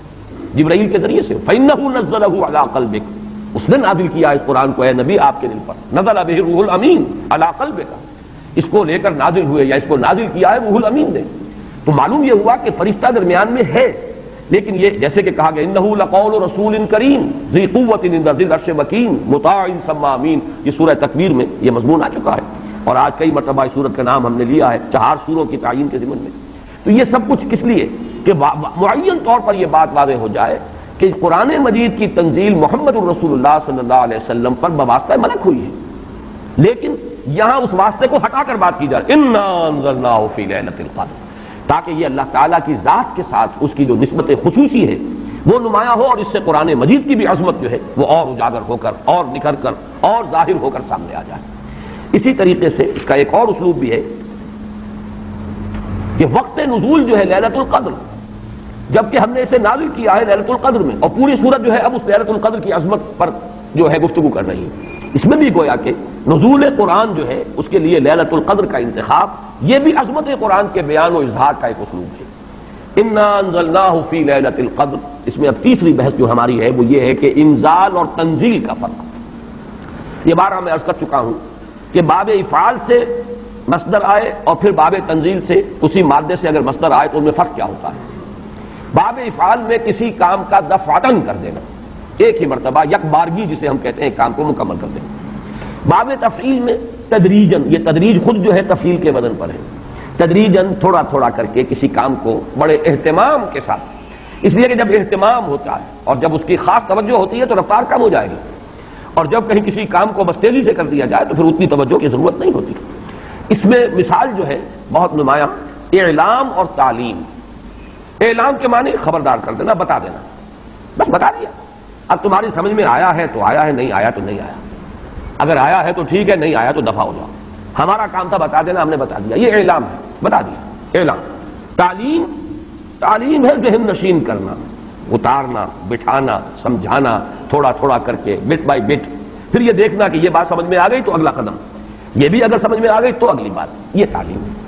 جبرائیل کے ذریعے سے۔ فإنہ نزلہ علی قلبک، اس نے نازل کیا اس قرآن کو اے نبی آپ کے دل پر۔ نزل بہ الروح الامین علی قلبک، اس کو لے کر نازل ہوئے یا اس کو نازل کیا ہے روح الامین نے۔ تو معلوم یہ ہوا کہ فرشتہ درمیان میں ہے، لیکن یہ جیسے کہ کہا گیا انہ لقول رسول کریم ذی قوت عند ذی العرش مکین مطاع ثم امین، یہ سورہ تکویر میں یہ مضمون آ چکا ہے، اور آج کئی مرتبہ اس سورت کا نام ہم نے لیا ہے 4 سوروں کی تعین کے ضمن میں۔ تو یہ سب کچھ کس لیے کہ معین طور پر یہ بات واضح ہو جائے کہ قرآن مجید کی تنزیل محمد الرسول اللہ صلی اللہ علیہ وسلم پر بواسطہ ملک ہوئی ہے، لیکن یہاں اس واسطے کو ہٹا کر بات کی جائے انا انزلناہ فی لیلۃ القدر، تاکہ یہ اللہ تعالیٰ کی ذات کے ساتھ اس کی جو نسبت خصوصی ہے وہ نمایاں ہو، اور اس سے قرآن مجید کی بھی عظمت جو ہے وہ اور اجاگر ہو کر اور نکھر کر اور ظاہر ہو کر سامنے آ جائے۔ اسی طریقے سے اس کا ایک اور اسلوب بھی ہے کہ وقت نزول جو ہے لیلۃ القدر، جبکہ ہم نے اسے نازل کیا ہے لیلۃ القدر میں، اور پوری سورت جو ہے اب اس لیلۃ القدر کی عظمت پر جو ہے گفتگو کر رہی ہے۔ اس میں بھی گویا کہ نزول قرآن جو ہے اس کے لیے لیلۃ القدر کا انتخاب یہ بھی عظمت قرآن کے بیان و اظہار کا ایک اسلوب ہے۔ انا انزلناہ فی لیلۃ القدر، اس میں اب تیسری بحث جو ہماری ہے وہ یہ ہے کہ انزال اور تنزیل کا فرق۔ یہ بار میں عرض کر چکا ہوں کہ باب افعال سے مصدر آئے اور پھر باب تنزیل سے اسی مادے سے اگر مصدر آئے تو ان میں فرق کیا ہوتا ہے۔ باب افعال میں کسی کام کا دفعتاً کر دینا، ایک ہی مرتبہ یک بارگی جسے ہم کہتے ہیں کام کو مکمل کر دینا۔ باب تفعیل میں تدریجاً، یہ تدریج خود جو ہے تفعیل کے وزن پر ہے، تدریجاً تھوڑا تھوڑا کر کے کسی کام کو بڑے اہتمام کے ساتھ، اس لیے کہ جب اہتمام ہوتا ہے اور جب اس کی خاص توجہ ہوتی ہے تو رفتار کم ہو جائے گی، اور جب کہیں کسی کام کو بس تیزی سے کر دیا جائے تو پھر اتنی توجہ کی ضرورت نہیں ہوتی۔ اس میں مثال جو ہے بہت نمایاں اعلام اور تعلیم۔ اعلام کے معنی خبردار کر دینا، بتا دینا، بس بتا دیا، اب تمہاری سمجھ میں آیا ہے تو آیا ہے، نہیں آیا تو نہیں آیا، اگر آیا ہے تو ٹھیک ہے، نہیں آیا تو دفع ہو جاؤ، ہمارا کام تھا بتا دینا، ہم نے بتا دیا، یہ اعلام ہے، بتا دیا اعلام۔ تعلیم، تعلیم ہے ذہن نشین کرنا، اتارنا، بٹھانا، سمجھانا، تھوڑا تھوڑا کر کے بٹ بائی بٹ، پھر یہ دیکھنا کہ یہ بات سمجھ میں آ گئی تو اگلا قدم، یہ بھی اگر سمجھ میں آ گئی تو اگلی بات، یہ تعلیم ہے۔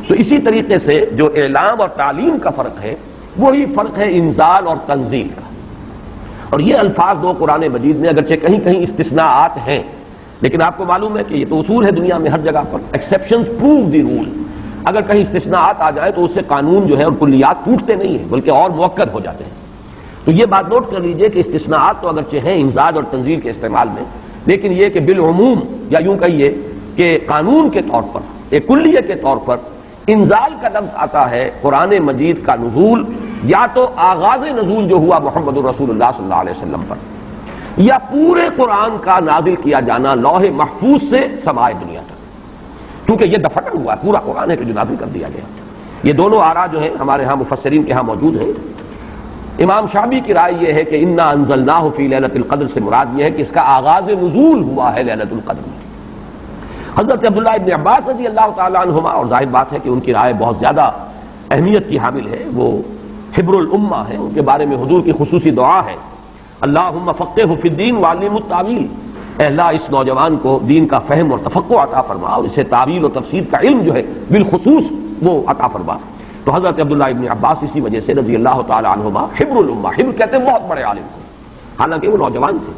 تو اسی طریقے سے جو اعلام اور تعلیم کا فرق ہے وہی فرق ہے انزال اور تنزیل کا، اور یہ الفاظ دو قرآن مجید میں اگرچہ کہیں کہیں استثناءات ہیں، لیکن آپ کو معلوم ہے کہ یہ تو اصول ہے دنیا میں ہر جگہ پر، ایکسیپشنز پروو دی رول، اگر کہیں استثناءات آ جائے تو اس سے قانون جو ہے اور کلیات ٹوٹتے نہیں ہیں بلکہ اور مؤکد ہو جاتے ہیں۔ تو یہ بات نوٹ کر لیجئے کہ استثناءات تو اگرچہ ہیں انزال اور تنزیل کے استعمال میں، لیکن یہ کہ بالعموم یا یوں کہیے کہ قانون کے طور پر، ایک کلیے کے طور پر انزال کا لفظ آتا ہے قرآن مجید کا نزول یا تو آغاز نزول جو ہوا محمد الرسول اللہ صلی اللہ علیہ وسلم پر، یا پورے قرآن کا نازل کیا جانا لوح محفوظ سے سمائے دنیا تک، کیونکہ یہ دفعہ ہوا ہے، پورا قرآن ہے کہ جو نازل کر دیا گیا۔ یہ دونوں آراء جو ہیں ہمارے ہاں مفسرین کے ہاں موجود ہیں۔ امام شعبی کی رائے یہ ہے کہ انا انزلناہ فی لیلۃ القدر سے مراد یہ ہے کہ اس کا آغاز نزول ہوا ہے لیلۃ القدر میں۔ حضرت عبداللہ ابن عباس رضی اللہ تعالیٰ عنہما، اور ظاہر بات ہے کہ ان کی رائے بہت زیادہ اہمیت کی حامل ہے، وہ حبر الامہ ہے، ان کے بارے میں حضور کی خصوصی دعا ہے اللہم فقہہ فی الدین وعلمہ التاویل، اے اللہ اس نوجوان کو دین کا فہم اور تفقہ عطا فرما اور اسے تعویل و تفسیر کا علم جو ہے بالخصوص وہ عطا فرما۔ تو حضرت عبداللہ ابن عباس اسی وجہ سے رضی اللہ تعالی عنہما حبر الامہ، حبر کہتے ہیں بہت بڑے عالم کو، حالانکہ وہ نوجوان تھے،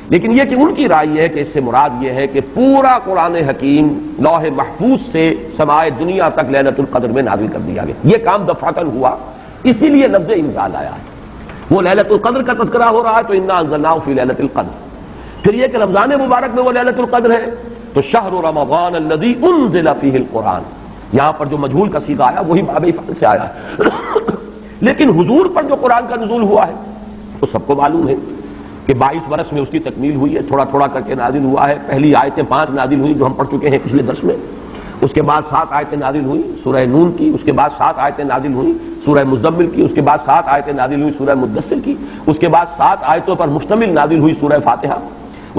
لیکن یہ کہ ان کی رائے یہ ہے کہ اس سے مراد یہ ہے کہ پورا قرآن حکیم لوح محفوظ سے سمائے دنیا تک لیلۃ القدر میں نازل کر دیا گیا۔ یہ کام دفعتاً ہوا، اسی لیے لفظ انزال آیا ہے۔ وہ لیلۃ القدر کا تذکرہ ہو رہا ہے تو انا انزلناہ فی لیلۃ القدر، پھر یہ کہ رمضان مبارک میں وہ لیلۃ القدر ہے تو تو شہر رمضان الذی انزل فیہ القرآن، یہاں پر جو مجہول کا صیغہ آیا وہی باب فعل سے آیا ہے لیکن حضور پر جو قرآن کا نزول ہوا ہے وہ سب کو معلوم ہے کہ 22 برس میں اس کی تکمیل ہوئی ہے، تھوڑا تھوڑا کر کے نازل ہوا ہے۔ پہلی آیتیں 5 نازل ہوئی جو ہم پڑھ چکے ہیں پچھلے درس میں، اس کے بعد 7 آیتیں نازل ہوئی سورہ نون کی، اس کے بعد 7 آیتیں نازل ہوئی سورہ مزمل کی، اس کے بعد 7 آیتیں نازل ہوئی سورہ مدثر کی، اس کے بعد 7 آیتوں پر مشتمل نازل ہوئی سورہ فاتحہ،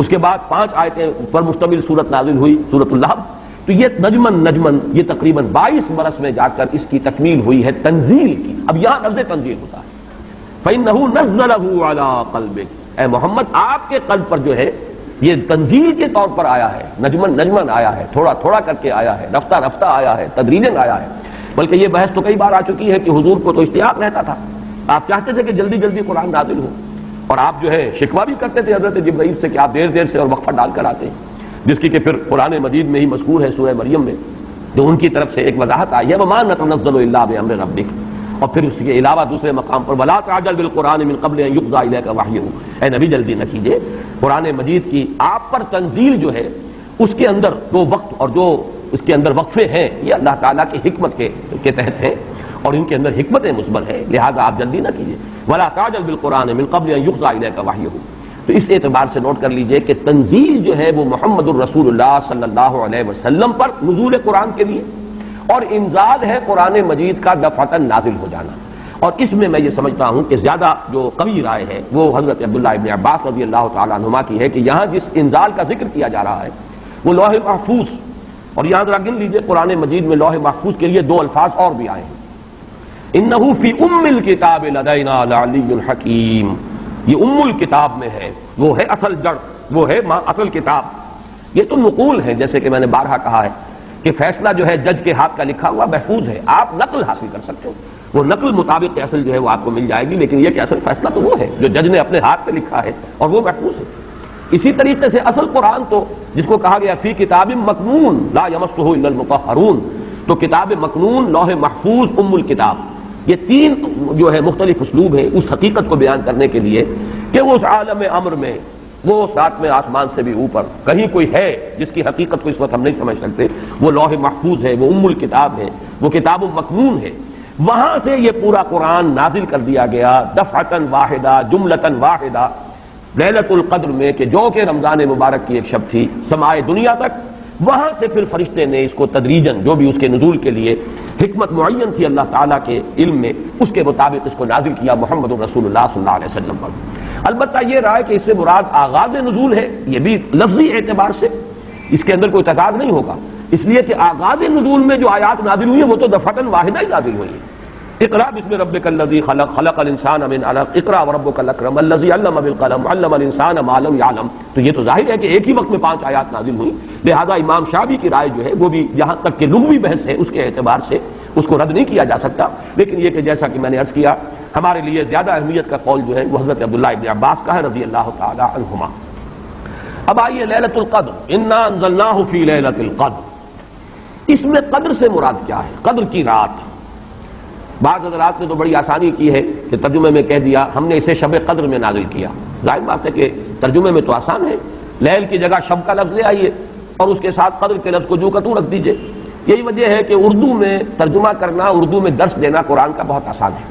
اس کے بعد 5 آیتیں پر مشتمل سورت نازل ہوئی سورۃ اللہب۔ تو یہ نجمن یہ تقریباً 22 برس میں جا کر اس کی تکمیل ہوئی ہے تنزیل کی۔ اب یہاں لفظ تنزیل ہوتا ہے فَإِنَّهُ نَزَّلَهُ عَلَىٰ قَلْبِكَ، اے محمد آپ کے قلب پر جو ہے یہ تنزیل کے طور پر آیا ہے، نجمن آیا ہے، تھوڑا تھوڑا کر کے آیا ہے، رفتہ رفتہ آیا ہے، تدریجاً آیا ہے۔ بلکہ یہ بحث تو کئی بار آ چکی ہے کہ حضور کو تو اشتیاق رہتا تھا، آپ چاہتے تھے کہ جلدی جلدی قرآن نازل ہو، اور آپ جو ہے شکوہ بھی کرتے تھے حضرت جبرائیل سے کہ آپ دیر دیر سے اور وقفہ ڈال کر آتے ہیں، جس کی کہ پھر قرآن مجید میں ہی مذکور ہے سورہ مریم میں، جو ان کی طرف سے ایک وضاحت آئی ہے وَمَا نَتَنَزَّلُ إِلَّا بِأَمْرِ رَبِّكَ، اور پھر اس کے علاوہ دوسرے مقام پر وَلَا تَعْجَلْ بِالْقُرْآنِ مِن قَبْلِ أَن يُقْضَىٰ إِلَيْكَ وَحْيُهُ، اے نبی جلدی نہ کیجیے، قرآن مجید کی آپ پر تنزیل جو ہے اس کے اندر جو وقت اور جو اس کے اندر وقفے ہیں یہ اللہ تعالیٰ کی حکمت کے تحت ہیں، اور ان کے اندر حکمت مثبت ہے، لہذا آپ جلدی نہ کیجیے۔ وَلَا تَعْجَلْ بِالْقُرْآنِ مِن قَبْلِ أَن يُقْضَىٰ إِلَيْكَ وَحْيُهُ، تو اس اعتبار سے نوٹ کر لیجئے کہ تنزیل جو ہے وہ محمد الرسول اللہ صلی اللہ علیہ وسلم پر نزول قرآن کے لیے، اور انزال ہے قرآن مجید کا دفعتاً نازل ہو جانا۔ اور اس میں میں یہ سمجھتا ہوں کہ زیادہ جو قوی رائے ہے وہ حضرت عبداللہ ابن عباس رضی اللہ تعالیٰ عنہما کی ہے کہ یہاں جس انزال کا ذکر کیا جا رہا ہے وہ لوح محفوظ، اور یہاں ذرا گن لیجئے قرآن مجید میں لوح محفوظ کے لیے 2 الفاظ اور بھی آئے ہیں، انہ فی ام الکتاب لدینا لعلی الحکیم، یہ ام الکتاب میں ہے، وہ ہے اصل جڑ، وہ ہے اصل کتاب۔ یہ تو نقول ہے، جیسے کہ میں نے بارہا کہا ہے کہ فیصلہ جو ہے جج کے ہاتھ کا لکھا ہوا محفوظ ہے، آپ نقل حاصل کر سکتے ہو، وہ نقل مطابق اصل جو ہے وہ آپ کو مل جائے گی، لیکن یہ کہ اصل فیصلہ تو وہ ہے جو جج نے اپنے ہاتھ سے لکھا ہے اور وہ محفوظ ہے۔ اسی طریقے سے اصل قرآن تو جس کو کہا گیا فی کتاب مکنون لا یمسہ الا المطہرون، تو کتاب مکنون، لوح محفوظ، ام الکتاب، یہ 3 جو ہے مختلف اسلوب ہیں اس حقیقت کو بیان کرنے کے لیے کہ وہ اس عالم امر میں، وہ 7ویں آسمان سے بھی اوپر کہیں کوئی ہے جس کی حقیقت کو اس وقت ہم نہیں سمجھ سکتے، وہ لوح محفوظ ہے، وہ ام الکتاب ہے، وہ کتاب مکنون ہے، وہاں سے یہ پورا قرآن نازل کر دیا گیا دفعتاً واحدہ، جملتاً واحدہ، لیلۃ القدر میں، کہ جو کہ رمضان مبارک کی ایک شب تھی، سمائے دنیا تک، وہاں سے پھر فرشتے نے اس کو تدریجاً جو بھی اس کے نزول کے لیے حکمت معین تھی اللہ تعالیٰ کے علم میں اس کے مطابق اس کو نازل کیا محمد رسول اللہ صلی اللہ علیہ وسلم پر۔ البتہ یہ رائے کہ اس سے مراد آغاز نزول ہے، یہ بھی لفظی اعتبار سے اس کے اندر کوئی تضاد نہیں ہوگا، اس لیے کہ آغاز نزول میں جو آیات نازل ہوئی ہیں وہ تو دفعتاً واحدہ ہی نازل ہوئی ہیں۔ اقرأ بسم ربک الذی خلق، خلق الانسان من علق، اقرأ وربک الاکرم الذی علم بالقلم علم الانسان ما لم یعلم، تو یہ تو ظاہر ہے کہ ایک ہی وقت میں 5 آیات نازل ہوئی، لہذا امام شافعی کی رائے جو ہے وہ بھی جہاں تک کہ لغوی بحث ہے اس کے اعتبار سے اس کو رد نہیں کیا جا سکتا، لیکن یہ کہ جیسا کہ میں نے عرض کیا ہمارے لیے زیادہ اہمیت کا قول جو ہے وہ حضرت عبداللہ ابن عباس کا ہے رضی اللہ تعالی عنہما۔ اب آئیے لیلۃ القدر، انا انزلناہ فی لیلۃ القدر، اس میں قدر سے مراد کیا ہے؟ قدر کی رات۔ بعض حضرات نے تو بڑی آسانی کی ہے کہ ترجمے میں کہہ دیا ہم نے اسے شب قدر میں نازل کیا، ظاہر بات ہے کہ ترجمے میں تو آسان ہے، لیل کی جگہ شب کا لفظ لے آئیے اور اس کے ساتھ قدر کے لفظ کو جو کا تو رکھ دیجئے۔ یہی وجہ ہے کہ اردو میں ترجمہ کرنا، اردو میں درس دینا قرآن کا بہت آسان ہے،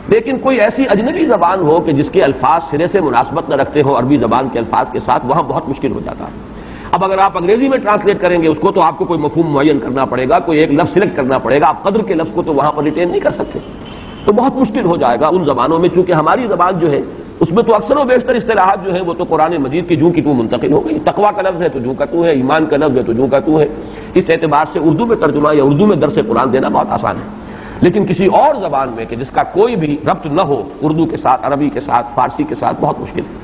لیکن کوئی ایسی اجنبی زبان ہو کہ جس کے الفاظ سرے سے مناسبت نہ رکھتے ہو عربی زبان کے الفاظ کے ساتھ، وہاں بہت مشکل ہو جاتا ہے۔ اب اگر آپ انگریزی میں ٹرانسلیٹ کریں گے اس کو تو آپ کو کوئی مفہوم معین کرنا پڑے گا، کوئی ایک لفظ سلیکٹ کرنا پڑے گا، آپ قدر کے لفظ کو تو وہاں پر ریٹین نہیں کر سکتے، تو بہت مشکل ہو جائے گا ان زبانوں میں، چونکہ ہماری زبان جو ہے اس میں تو اکثر و بیشتر اصطلاحات جو ہیں وہ تو قرآن مجید کی جو کی تو منتقل ہو گئی، تقویٰ کا لفظ ہے تو جو کا تو ہے، ایمان کا لفظ ہے تو جو کا تو ہے، اس اعتبار سے اردو میں ترجمہ یا اردو میں درس قرآن دینا بہت آسان ہے، لیکن کسی اور زبان میں کہ جس کا کوئی بھی ربط نہ ہو اردو کے ساتھ، عربی کے ساتھ، فارسی کے ساتھ، بہت مشکل ہے۔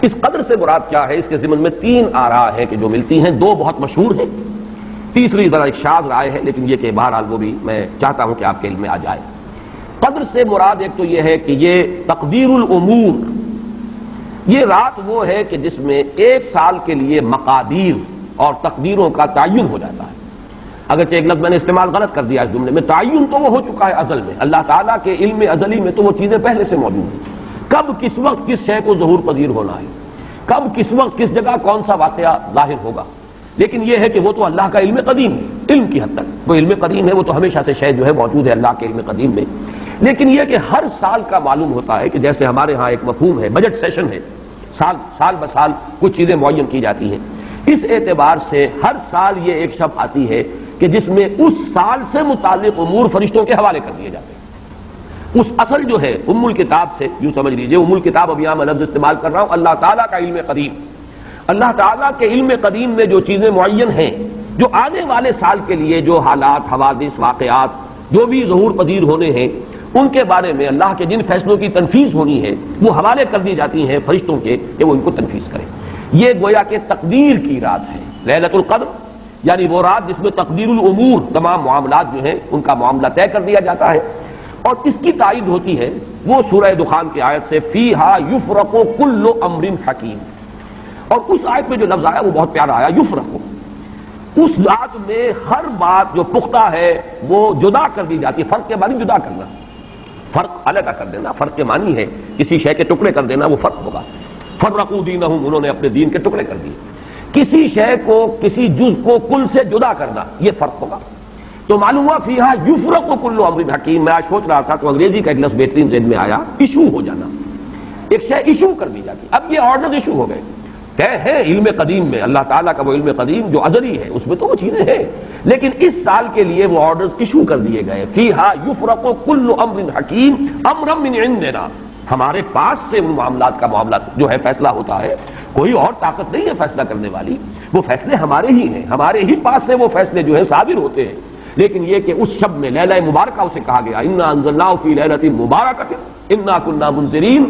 اس قدر سے مراد کیا ہے؟ اس کے ضمن میں 3 آراء ہیں کہ جو ملتی ہیں، 2 بہت مشہور ہیں، تیسری ذرا ایک شاذ رائے ہے، لیکن یہ کہ بہرحال وہ بھی میں چاہتا ہوں کہ آپ کے علم میں آ جائے۔ قدر سے مراد ایک تو یہ ہے کہ یہ تقدیر الامور، یہ رات وہ ہے کہ جس میں 1 سال کے لیے مقادیر اور تقدیروں کا تعین ہو جاتا ہے۔ اگرچہ ایک لفظ میں نے استعمال غلط کر دیا اس جملے میں، تعین تو وہ ہو چکا ہے ازل میں، اللہ تعالیٰ کے علم ازلی میں تو وہ چیزیں پہلے سے موجود ہیں، کب کس وقت کس شے کو ظہور پذیر ہونا ہے، کب کس وقت کس جگہ کون سا واقعہ ظاہر ہوگا، لیکن یہ ہے کہ وہ تو اللہ کا علم قدیم ہے، علم کی حد تک وہ علم قدیم ہے، وہ تو ہمیشہ سے شاید جو ہے موجود ہے اللہ کے علم قدیم میں. لیکن یہ کہ ہر سال کا معلوم ہوتا ہے کہ جیسے ہمارے ہاں ایک مفہوم ہے بجٹ سیشن ہے، سال بسال کچھ چیزیں معین کی جاتی ہیں. اس اعتبار سے ہر سال یہ ایک شب آتی ہے کہ جس میں اس سال سے متعلق امور فرشتوں کے حوالے کر دیے جاتے ہیں. اس اصل جو ہے ام الکتاب سے یوں سمجھ لیجئے، ام الکتاب اب یہاں میں لفظ استعمال کر رہا ہوں، اللہ تعالیٰ کا علم قدیم. اللہ تعالیٰ کے علم قدیم میں جو چیزیں معین ہیں، جو آنے والے سال کے لیے جو حالات، حوادث، واقعات جو بھی ظہور پذیر ہونے ہیں، ان کے بارے میں اللہ کے جن فیصلوں کی تنفیذ ہونی ہے وہ حوالے کر دی جاتی ہیں فرشتوں کے کہ وہ ان کو تنفیذ کریں. یہ گویا کہ تقدیر کی رات ہے لیلۃ القدر، یعنی وہ رات جس میں تقدیر الامور، تمام معاملات جو ہیں ان کا معاملہ طے کر دیا جاتا ہے. اور اس کی تائید ہوتی ہے وہ سورہ دخان کی آیت سے فیہا یفرق کل امر حکیم. اور اس آیت میں جو لفظ آیا وہ بہت پیارا آیا، یفرق. اس رات میں ہر بات جو پختہ ہے وہ جدا کر دی جاتی ہے. فرق کے معنی جدا کرنا، فرق علیحدہ کر دینا، فرق کے معنی ہے کسی شے کے ٹکڑے کر دینا، وہ فرق ہوگا. فرقوا دینہم، انہوں نے اپنے دین کے ٹکڑے کر دیے. کسی شے کو، کسی جز کو کل سے جدا کرنا، یہ فرق ہوگا. تو معلوم ہوا فیہا یفرق کل امر حکیم. میں آج سوچ رہا تھا تو انگریزی کا ایک لفظ بہترین ذہن میں آیا، ایشو ہو جانا. ایک شے ایشو کر دی جاتی. اب یہ آرڈر ایشو ہو گئے، طے ہے علم قدیم میں. اللہ تعالیٰ کا وہ علم قدیم جو ازلی ہے اس میں تو وہ چیزیں ہیں، لیکن اس سال کے لیے وہ آرڈرز ایشو کر دیے گئے. فیہا یفرق کل امر حکیم امرا من عندنا، ہمارے پاس سے ان معاملات کا معاملہ جو ہے فیصلہ ہوتا ہے. کوئی اور طاقت نہیں ہے فیصلہ کرنے والی، وہ فیصلے ہمارے ہی ہیں، ہمارے ہی پاس سے وہ فیصلے جو ہیں صادر ہوتے ہیں. لیکن یہ کہ اس شب میں لیلہ مبارکہ اسے کہا گیا، انا انزلناہ فی لیلۃ مبارکۃ انا کنا منذرین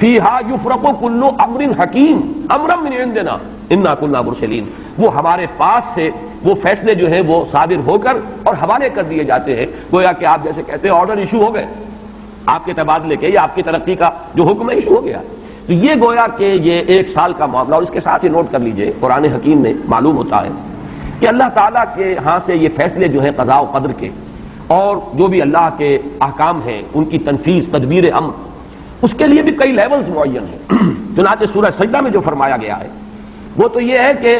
فیہا یفرق کل امر حکیم امرا من عندنا انا کنا مرسلین. وہ ہمارے پاس سے وہ فیصلے جو ہیں وہ صادر ہو کر اور حوالے کر دیے جاتے ہیں. گویا کہ آپ جیسے کہتے ہیں آرڈر ایشو ہو گئے، آپ کے تبادلے کے یا آپ کی ترقی کا جو حکم ہے ایشو ہو گیا. تو یہ گویا کہ یہ ایک سال کا معاملہ. اور اس کے ساتھ ہی نوٹ کر لیجئے قرآن حکیم میں معلوم ہوتا ہے کہ اللہ تعالیٰ کے ہاں سے یہ فیصلے جو ہیں قضاء و قدر کے اور جو بھی اللہ کے احکام ہیں ان کی تنفیذ، تدبیر امر، اس کے لیے بھی کئی لیولز معین ہیں. چنانچہ سورہ سجدہ میں جو فرمایا گیا ہے وہ تو یہ ہے کہ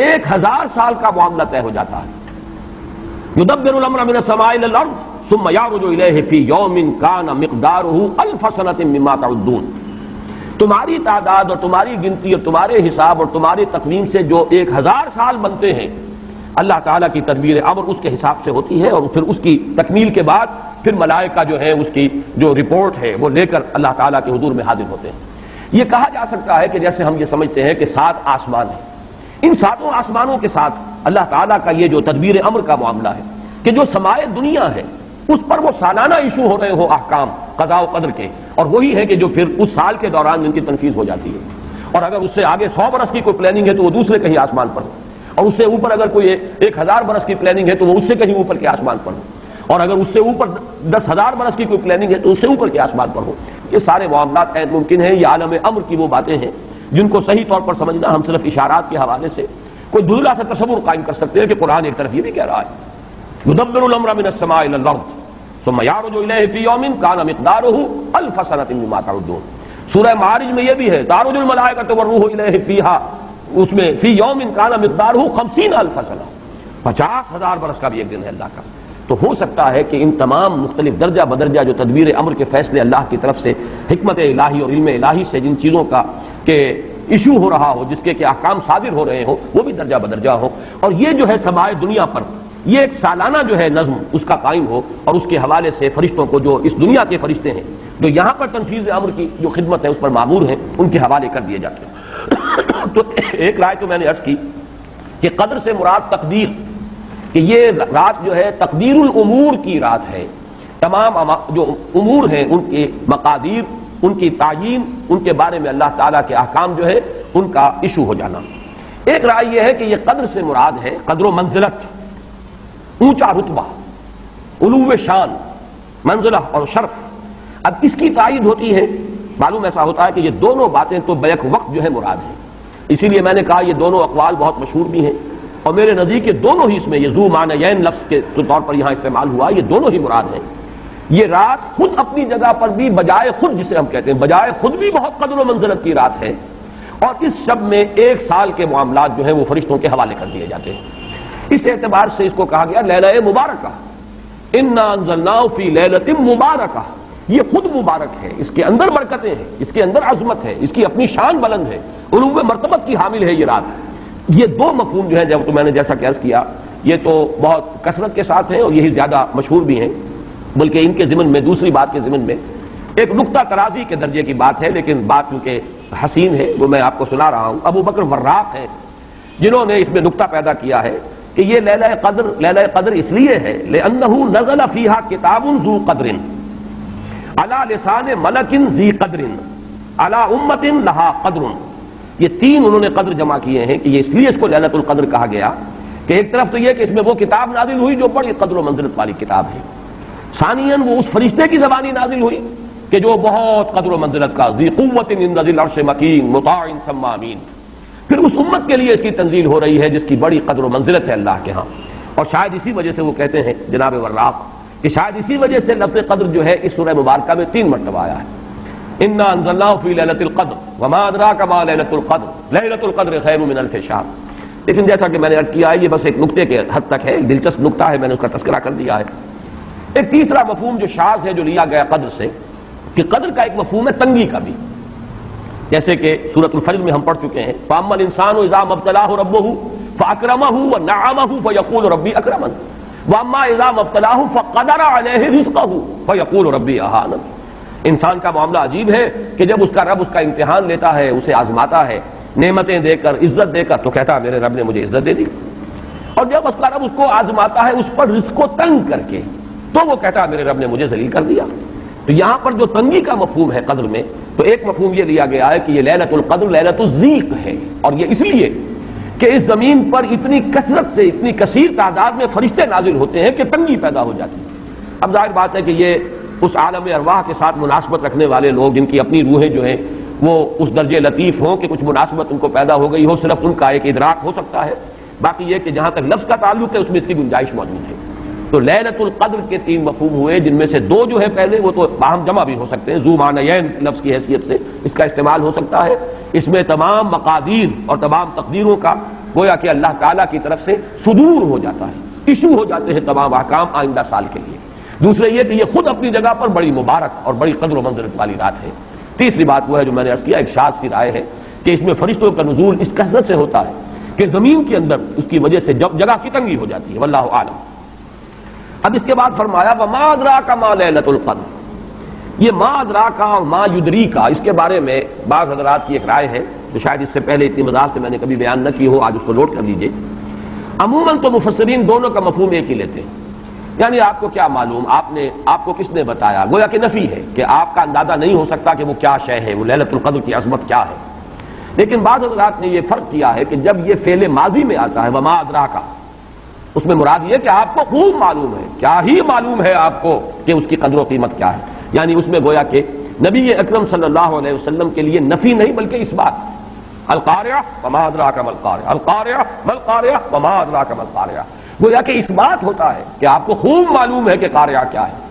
1000 سال کا معاملہ طے ہو جاتا ہے. یدبر الامر من السماء الى الارض ثم يعرج الیہ فی یوم کان مقدارہ 1000 سنۃ مما تعدون. تمہاری تعداد اور تمہاری گنتی اور تمہارے حساب اور تمہاری تقویم سے جو 1000 سال بنتے ہیں، اللہ تعالیٰ کی تدبیر امر اس کے حساب سے ہوتی ہے. اور پھر اس کی تکمیل کے بعد پھر ملائکہ جو ہے اس کی جو رپورٹ ہے وہ لے کر اللہ تعالیٰ کے حضور میں حاضر ہوتے ہیں. یہ کہا جا سکتا ہے کہ جیسے ہم یہ سمجھتے ہیں کہ 7 آسمان ہیں، ان 7 آسمانوں کے ساتھ اللہ تعالیٰ کا یہ جو تدبیر امر کا معاملہ ہے کہ جو سمائے دنیا ہے اس پر وہ سالانہ ایشو ہو رہے ہو احکام قضاء و قدر کے، اور وہی ہے کہ جو پھر اس سال کے دوران ان کی تنفیذ ہو جاتی ہے. اور اگر اس سے آگے 100 برس کی کوئی پلاننگ ہے تو وہ دوسرے کہیں آسمان پر ہو، اور اس سے اوپر اگر کوئی 1000 برس کی پلاننگ ہے تو وہ اس سے کہیں اوپر کے آسمان پر ہو، اور اگر اس سے اوپر 10,000 برس کی کوئی پلاننگ ہے تو اس سے اوپر کے آسمان پر ہو. یہ سارے معاملات ممکن ہیں. یہ عالم امر کی وہ باتیں ہیں جن کو صحیح طور پر سمجھنا ہم صرف اشارات کے حوالے سے کوئی دھندلا سا تصور قائم کر سکتے ہیں کہ قرآن ایک طرف یہ بھی کہہ رہا ہے یدبر الامر من السماء الى الارض ثم يعرج الیہ فی یوم کان مقدارہ 1000 سنۃ مما تعدون. سورہ معارج میں یہ بھی ہے تعرج الملائکۃ والروح الیہ فیہا، اس میں فی یوم کان مقدارہ 50,000 سنہ، 50,000 برس کا بھی ایک دن ہے اللہ کا. تو ہو سکتا ہے کہ ان تمام مختلف درجہ بدرجہ جو تدبیر امر کے فیصلے اللہ کی طرف سے حکمت الہی اور علم الہی سے جن چیزوں کا کہ ایشو ہو رہا ہو، جس کے کہ احکام صادر ہو رہے ہوں، وہ بھی درجہ بدرجہ ہو. اور یہ جو ہے سمائے دنیا پر یہ ایک سالانہ جو ہے نظم اس کا قائم ہو، اور اس کے حوالے سے فرشتوں کو جو اس دنیا کے فرشتے ہیں جو یہاں پر تنفیذ امر کی جو خدمت ہے اس پر معمور ہیں ان کے حوالے کر دیے جاتے ہیں. تو ایک رائے تو میں نے عرض کی کہ قدر سے مراد تقدیر، کہ یہ رات جو ہے تقدیر الامور کی رات ہے. تمام جو امور ہیں ان کے مقادیر، ان کی تعیین، ان کے بارے میں اللہ تعالیٰ کے احکام جو ہے ان کا ایشو ہو جانا. ایک رائے یہ ہے کہ یہ قدر سے مراد ہے قدر و منزلت، اونچا رتبہ، علو شان، منزلہ اور شرف. اب اس کی تائید ہوتی ہے، معلوم ایسا ہوتا ہے کہ یہ دونوں باتیں تو بیک وقت جو ہے مراد ہیں. اسی لیے میں نے کہا یہ دونوں اقوال بہت مشہور بھی ہیں، اور میرے نزدیک یہ دونوں ہی اس میں یہ ذو معنیین لفظ کے طور پر یہاں استعمال ہوا، یہ دونوں ہی مراد ہیں. یہ رات خود اپنی جگہ پر بھی بجائے خود، جسے ہم کہتے ہیں بجائے خود بھی بہت قدر و منزلت کی رات ہے، اور اس شب میں 1 سال کے معاملات جو ہیں وہ فرشتوں کے حوالے کر دیے جاتے ہیں. اس اعتبار سے اس کو کہا گیا لیلہ مبارکہ، انا انزلناہ فی لیلۃ مبارکہ. یہ خود مبارک ہے، اس کے اندر برکتیں ہیں، اس کے اندر عظمت ہے، اس کی اپنی شان بلند ہے، علو مرتبت کی حامل ہے یہ رات. یہ دو مفہوم جو ہیں جب تو میں نے جیسا کہ عرض کیا یہ تو بہت کثرت کے ساتھ ہیں اور یہی زیادہ مشہور بھی ہیں، بلکہ ان کے ضمن میں دوسری بات کے ضمن میں ایک نقطہ ترازی کے درجے کی بات ہے، لیکن بات چونکہ حسین ہے وہ میں آپ کو سنا رہا ہوں. ابو بکر وراق ہیں جنہوں نے اس میں نقطہ پیدا کیا ہے کہ یہ لیلہ قدر اس لیے ہے لأنہ نزل فیہا کتاب ذو قدر علی لسان ملک ذی قدر علی امت لہا قدر. یہ 3 انہوں نے قدر جمع کیے ہیں کہ یہ اس لیے اس کو لیلۃ القدر کہا گیا کہ ایک طرف تو یہ کہ اس میں وہ کتاب نازل ہوئی جو بڑی قدر و منزلت والی کتاب ہے، ثانیاً وہ اس فرشتے کی زبانی نازل ہوئی کہ جو بہت قدر و منزلت کا ذی قوت عند ذی العرش مکین مطاع ثم امین. پھر اس امت کے لیے اس کی تنزیل ہو رہی ہے جس کی بڑی قدر و منزلت ہے اللہ کے ہاں. اور شاید اسی وجہ سے وہ کہتے ہیں جناب وراق کہ شاید اسی وجہ سے لفظ قدر جو ہے اس سورہ مبارکہ میں 3 مرتبہ آیا ہے. انا انزلناہ فی لیلۃ القدر وما ادراک ما لیلۃ القدر لیلۃ القدر خیر من الف شہر. لیکن جیسا کہ میں نے عرض کیا ہے یہ بس ایک نقطے کے حد تک ہے، ایک دلچسپ نقطہ ہے، میں نے اس کا تذکرہ کر دیا ہے. ایک تیسرا مفہوم جو شاذ ہے جو لیا گیا قدر سے کہ قدر کا ایک مفہوم ہے تنگی کا بھی، جیسے کہ سورۃ الفجر میں ہم پڑھ چکے ہیں فاما الانسان اذا ما ابتلاه ربه فاکرمہ ونعمہ فیقول ربی اکرمن واما اذا ما ابتلاه فقدر علیہ رزقہ فیقول ربی اہانن. انسان کا معاملہ عجیب ہے کہ جب اس کا رب اس کا امتحان لیتا ہے، اسے آزماتا ہے نعمتیں دے کر عزت دے کر تو کہتا ہے میرے رب نے مجھے عزت دے دی، اور جب اس کا رب اس کو آزماتا ہے اس پر رزق کو تنگ کر کے تو وہ کہتا ہے میرے رب نے مجھے ذلیل کر دیا. تو یہاں پر جو تنگی کا مفہوم ہے قدر میں تو ایک مفہوم یہ لیا گیا ہے کہ یہ لیلۃ القدر لیلۃ الضیق ہے، اور یہ اس لیے کہ اس زمین پر اتنی کثرت سے اتنی کثیر تعداد میں فرشتے نازل ہوتے ہیں کہ تنگی پیدا ہو جاتی ہے. اب ظاہر بات ہے کہ یہ اس عالم ارواح کے ساتھ مناسبت رکھنے والے لوگ جن کی اپنی روحیں جو ہیں وہ اس درجے لطیف ہوں کہ کچھ مناسبت ان کو پیدا ہو گئی ہو، صرف ان کا ایک ادراک ہو سکتا ہے. باقی یہ کہ جہاں تک لفظ کا تعلق ہے اس میں اس کی گنجائش موجود ہے. تو لیلۃ القدر کے 3 مفہوم ہوئے جن میں سے 2 جو ہے پہلے وہ تو باہم جمع بھی ہو سکتے ہیں، ذو معنیین لفظ کی حیثیت سے اس کا استعمال ہو سکتا ہے. اس میں تمام مقادیر اور تمام تقدیروں کا گویا کہ اللہ تعالیٰ کی طرف سے صدور ہو جاتا ہے، ایشو ہو جاتے ہیں تمام احکام آئندہ سال کے لیے. دوسرے یہ کہ یہ خود اپنی جگہ پر بڑی مبارک اور بڑی قدر و منزلت والی رات ہے. تیسری بات وہ ہے جو میں نے عرض کیا ایک شاذ سی رائے ہے کہ اس میں فرشتوں کا نزول اس کثرت سے ہوتا ہے کہ زمین کے اندر اس کی وجہ سے جگہ کی تنگی ہو جاتی ہے، واللہ عالم. اب اس کے بعد فرمایا وما ادراک ما لیلۃ القدر. یہ ما ادراک اور ما یدریک اس کے بارے میں بعض حضرات کی ایک رائے ہے جو شاید اس سے پہلے اتنی وضاحت سے میں نے کبھی بیان نہ کی ہو، آج اس کو نوٹ کر لیجئے. عموماً تو مفسرین دونوں کا مفہوم ایک ہی لیتے ہیں، یعنی آپ کو کیا معلوم، آپ کو کس نے بتایا، گویا کہ نفی ہے کہ آپ کا اندازہ نہیں ہو سکتا کہ وہ کیا شے ہے، وہ لیلۃ القدر کی عظمت کیا ہے. لیکن بعض حضرات نے یہ فرق کیا ہے کہ جب یہ فعل ماضی میں آتا ہے وما ادراک، اس میں مراد یہ کہ آپ کو خوب معلوم ہے، کیا ہی معلوم ہے آپ کو کہ اس کی قدر و قیمت کیا ہے. یعنی اس میں گویا کہ نبی اکرم صلی اللہ علیہ وسلم کے لیے نفی نہیں بلکہ اس بات القاریہ وما ادراک ما القاریہ القاریہ ما القاریہ وما ادراک ما القاریہ، گویا کہ اس بات ہوتا ہے کہ آپ کو خوب معلوم ہے کہ قاریہ کیا ہے.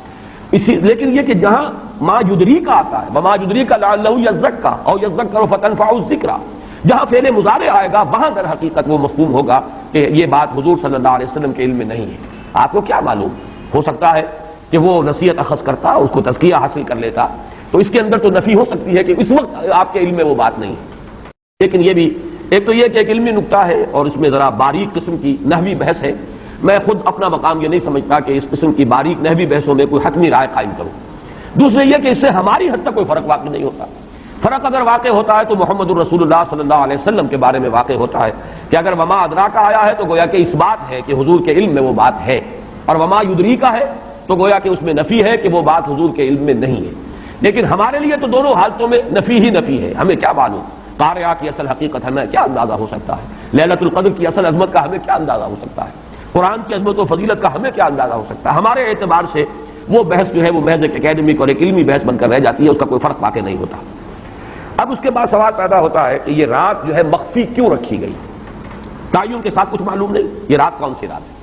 لیکن یہ کہ جہاں ما یدریک آتا ہے وما یدریک لعلہ یزکا او یذکر فتنفعہ الذکریٰ، جہاں فعل مضارع آئے گا وہاں در حقیقت وہ مفہوم ہوگا کہ یہ بات حضور صلی اللہ علیہ وسلم کے علم میں نہیں ہے. آپ کو کیا معلوم، ہو سکتا ہے کہ وہ نصیحت اخذ کرتا، اس کو تزکیہ حاصل کر لیتا، تو اس کے اندر تو نفی ہو سکتی ہے کہ اس وقت آپ کے علم میں وہ بات نہیں ہے. لیکن یہ بھی ایک تو یہ کہ ایک علمی نکتہ ہے اور اس میں ذرا باریک قسم کی نحوی بحث ہے. میں خود اپنا مقام یہ نہیں سمجھتا کہ اس قسم کی باریک نحوی بحثوں میں کوئی حتمی رائے قائم کروں. دوسرے یہ کہ اس سے ہماری حد تک کوئی فرق واقع نہیں ہوتا. فرق اگر واقع ہوتا ہے تو محمد الرسول اللہ صلی اللہ علیہ وسلم کے بارے میں واقع ہوتا ہے کہ اگر وما ادراک آیا ہے تو گویا کہ اس بات ہے کہ حضور کے علم میں وہ بات ہے، اور وما یدریک ہے تو گویا کہ اس میں نفی ہے کہ وہ بات حضور کے علم میں نہیں ہے. لیکن ہمارے لیے تو دونوں حالتوں میں نفی ہی نفی ہے. ہمیں کیا معلوم قاریہ کی اصل حقیقت ہمیں کیا اندازہ ہو سکتا ہے، لیلۃ القدر کی اصل عظمت کا ہمیں کیا اندازہ ہو سکتا ہے، قرآن کی عظمت و فضیلت کا ہمیں کیا اندازہ ہو سکتا ہے. ہمارے اعتبار سے وہ بحث جو ہے وہ محض ایک اکیڈمک اور ایک علمی بحث بن کر رہ جاتی ہے، اس کا کوئی فرق واقع نہیں ہوتا. اب اس کے بعد سوال پیدا ہوتا ہے کہ یہ رات جو ہے مخفی کیوں رکھی گئی، تعین کے ساتھ کچھ معلوم نہیں یہ رات کون سی رات ہے.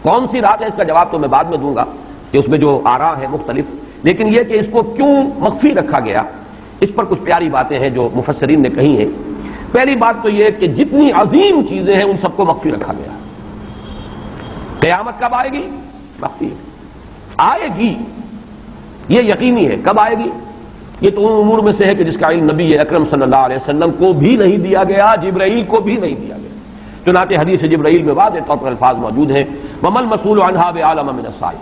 کون سی رات ہے اس کا جواب تو میں بعد میں دوں گا کہ اس میں جو آراء ہیں مختلف، لیکن یہ کہ اس کو کیوں مخفی رکھا گیا اس پر کچھ پیاری باتیں ہیں جو مفسرین نے کہی ہیں. پہلی بات تو یہ کہ جتنی عظیم چیزیں ہیں ان سب کو مخفی رکھا گیا. قیامت کب آئے گی؟ مخفی آئے گی، یہ یقینی ہے. کب آئے گی؟ یہ تو ان امور میں سے ہے کہ جس کا علم نبی اکرم صلی اللہ علیہ وسلم کو بھی نہیں دیا گیا، جبرائیل کو بھی نہیں دیا گیا. چنانچہ حدیث جبرائیل میں واضح طور پر الفاظ موجود ہیں، وَمَا الْمَسْئُولُ عَنْهَا بِأَعْلَمَ مِنَ السَّائِلِ.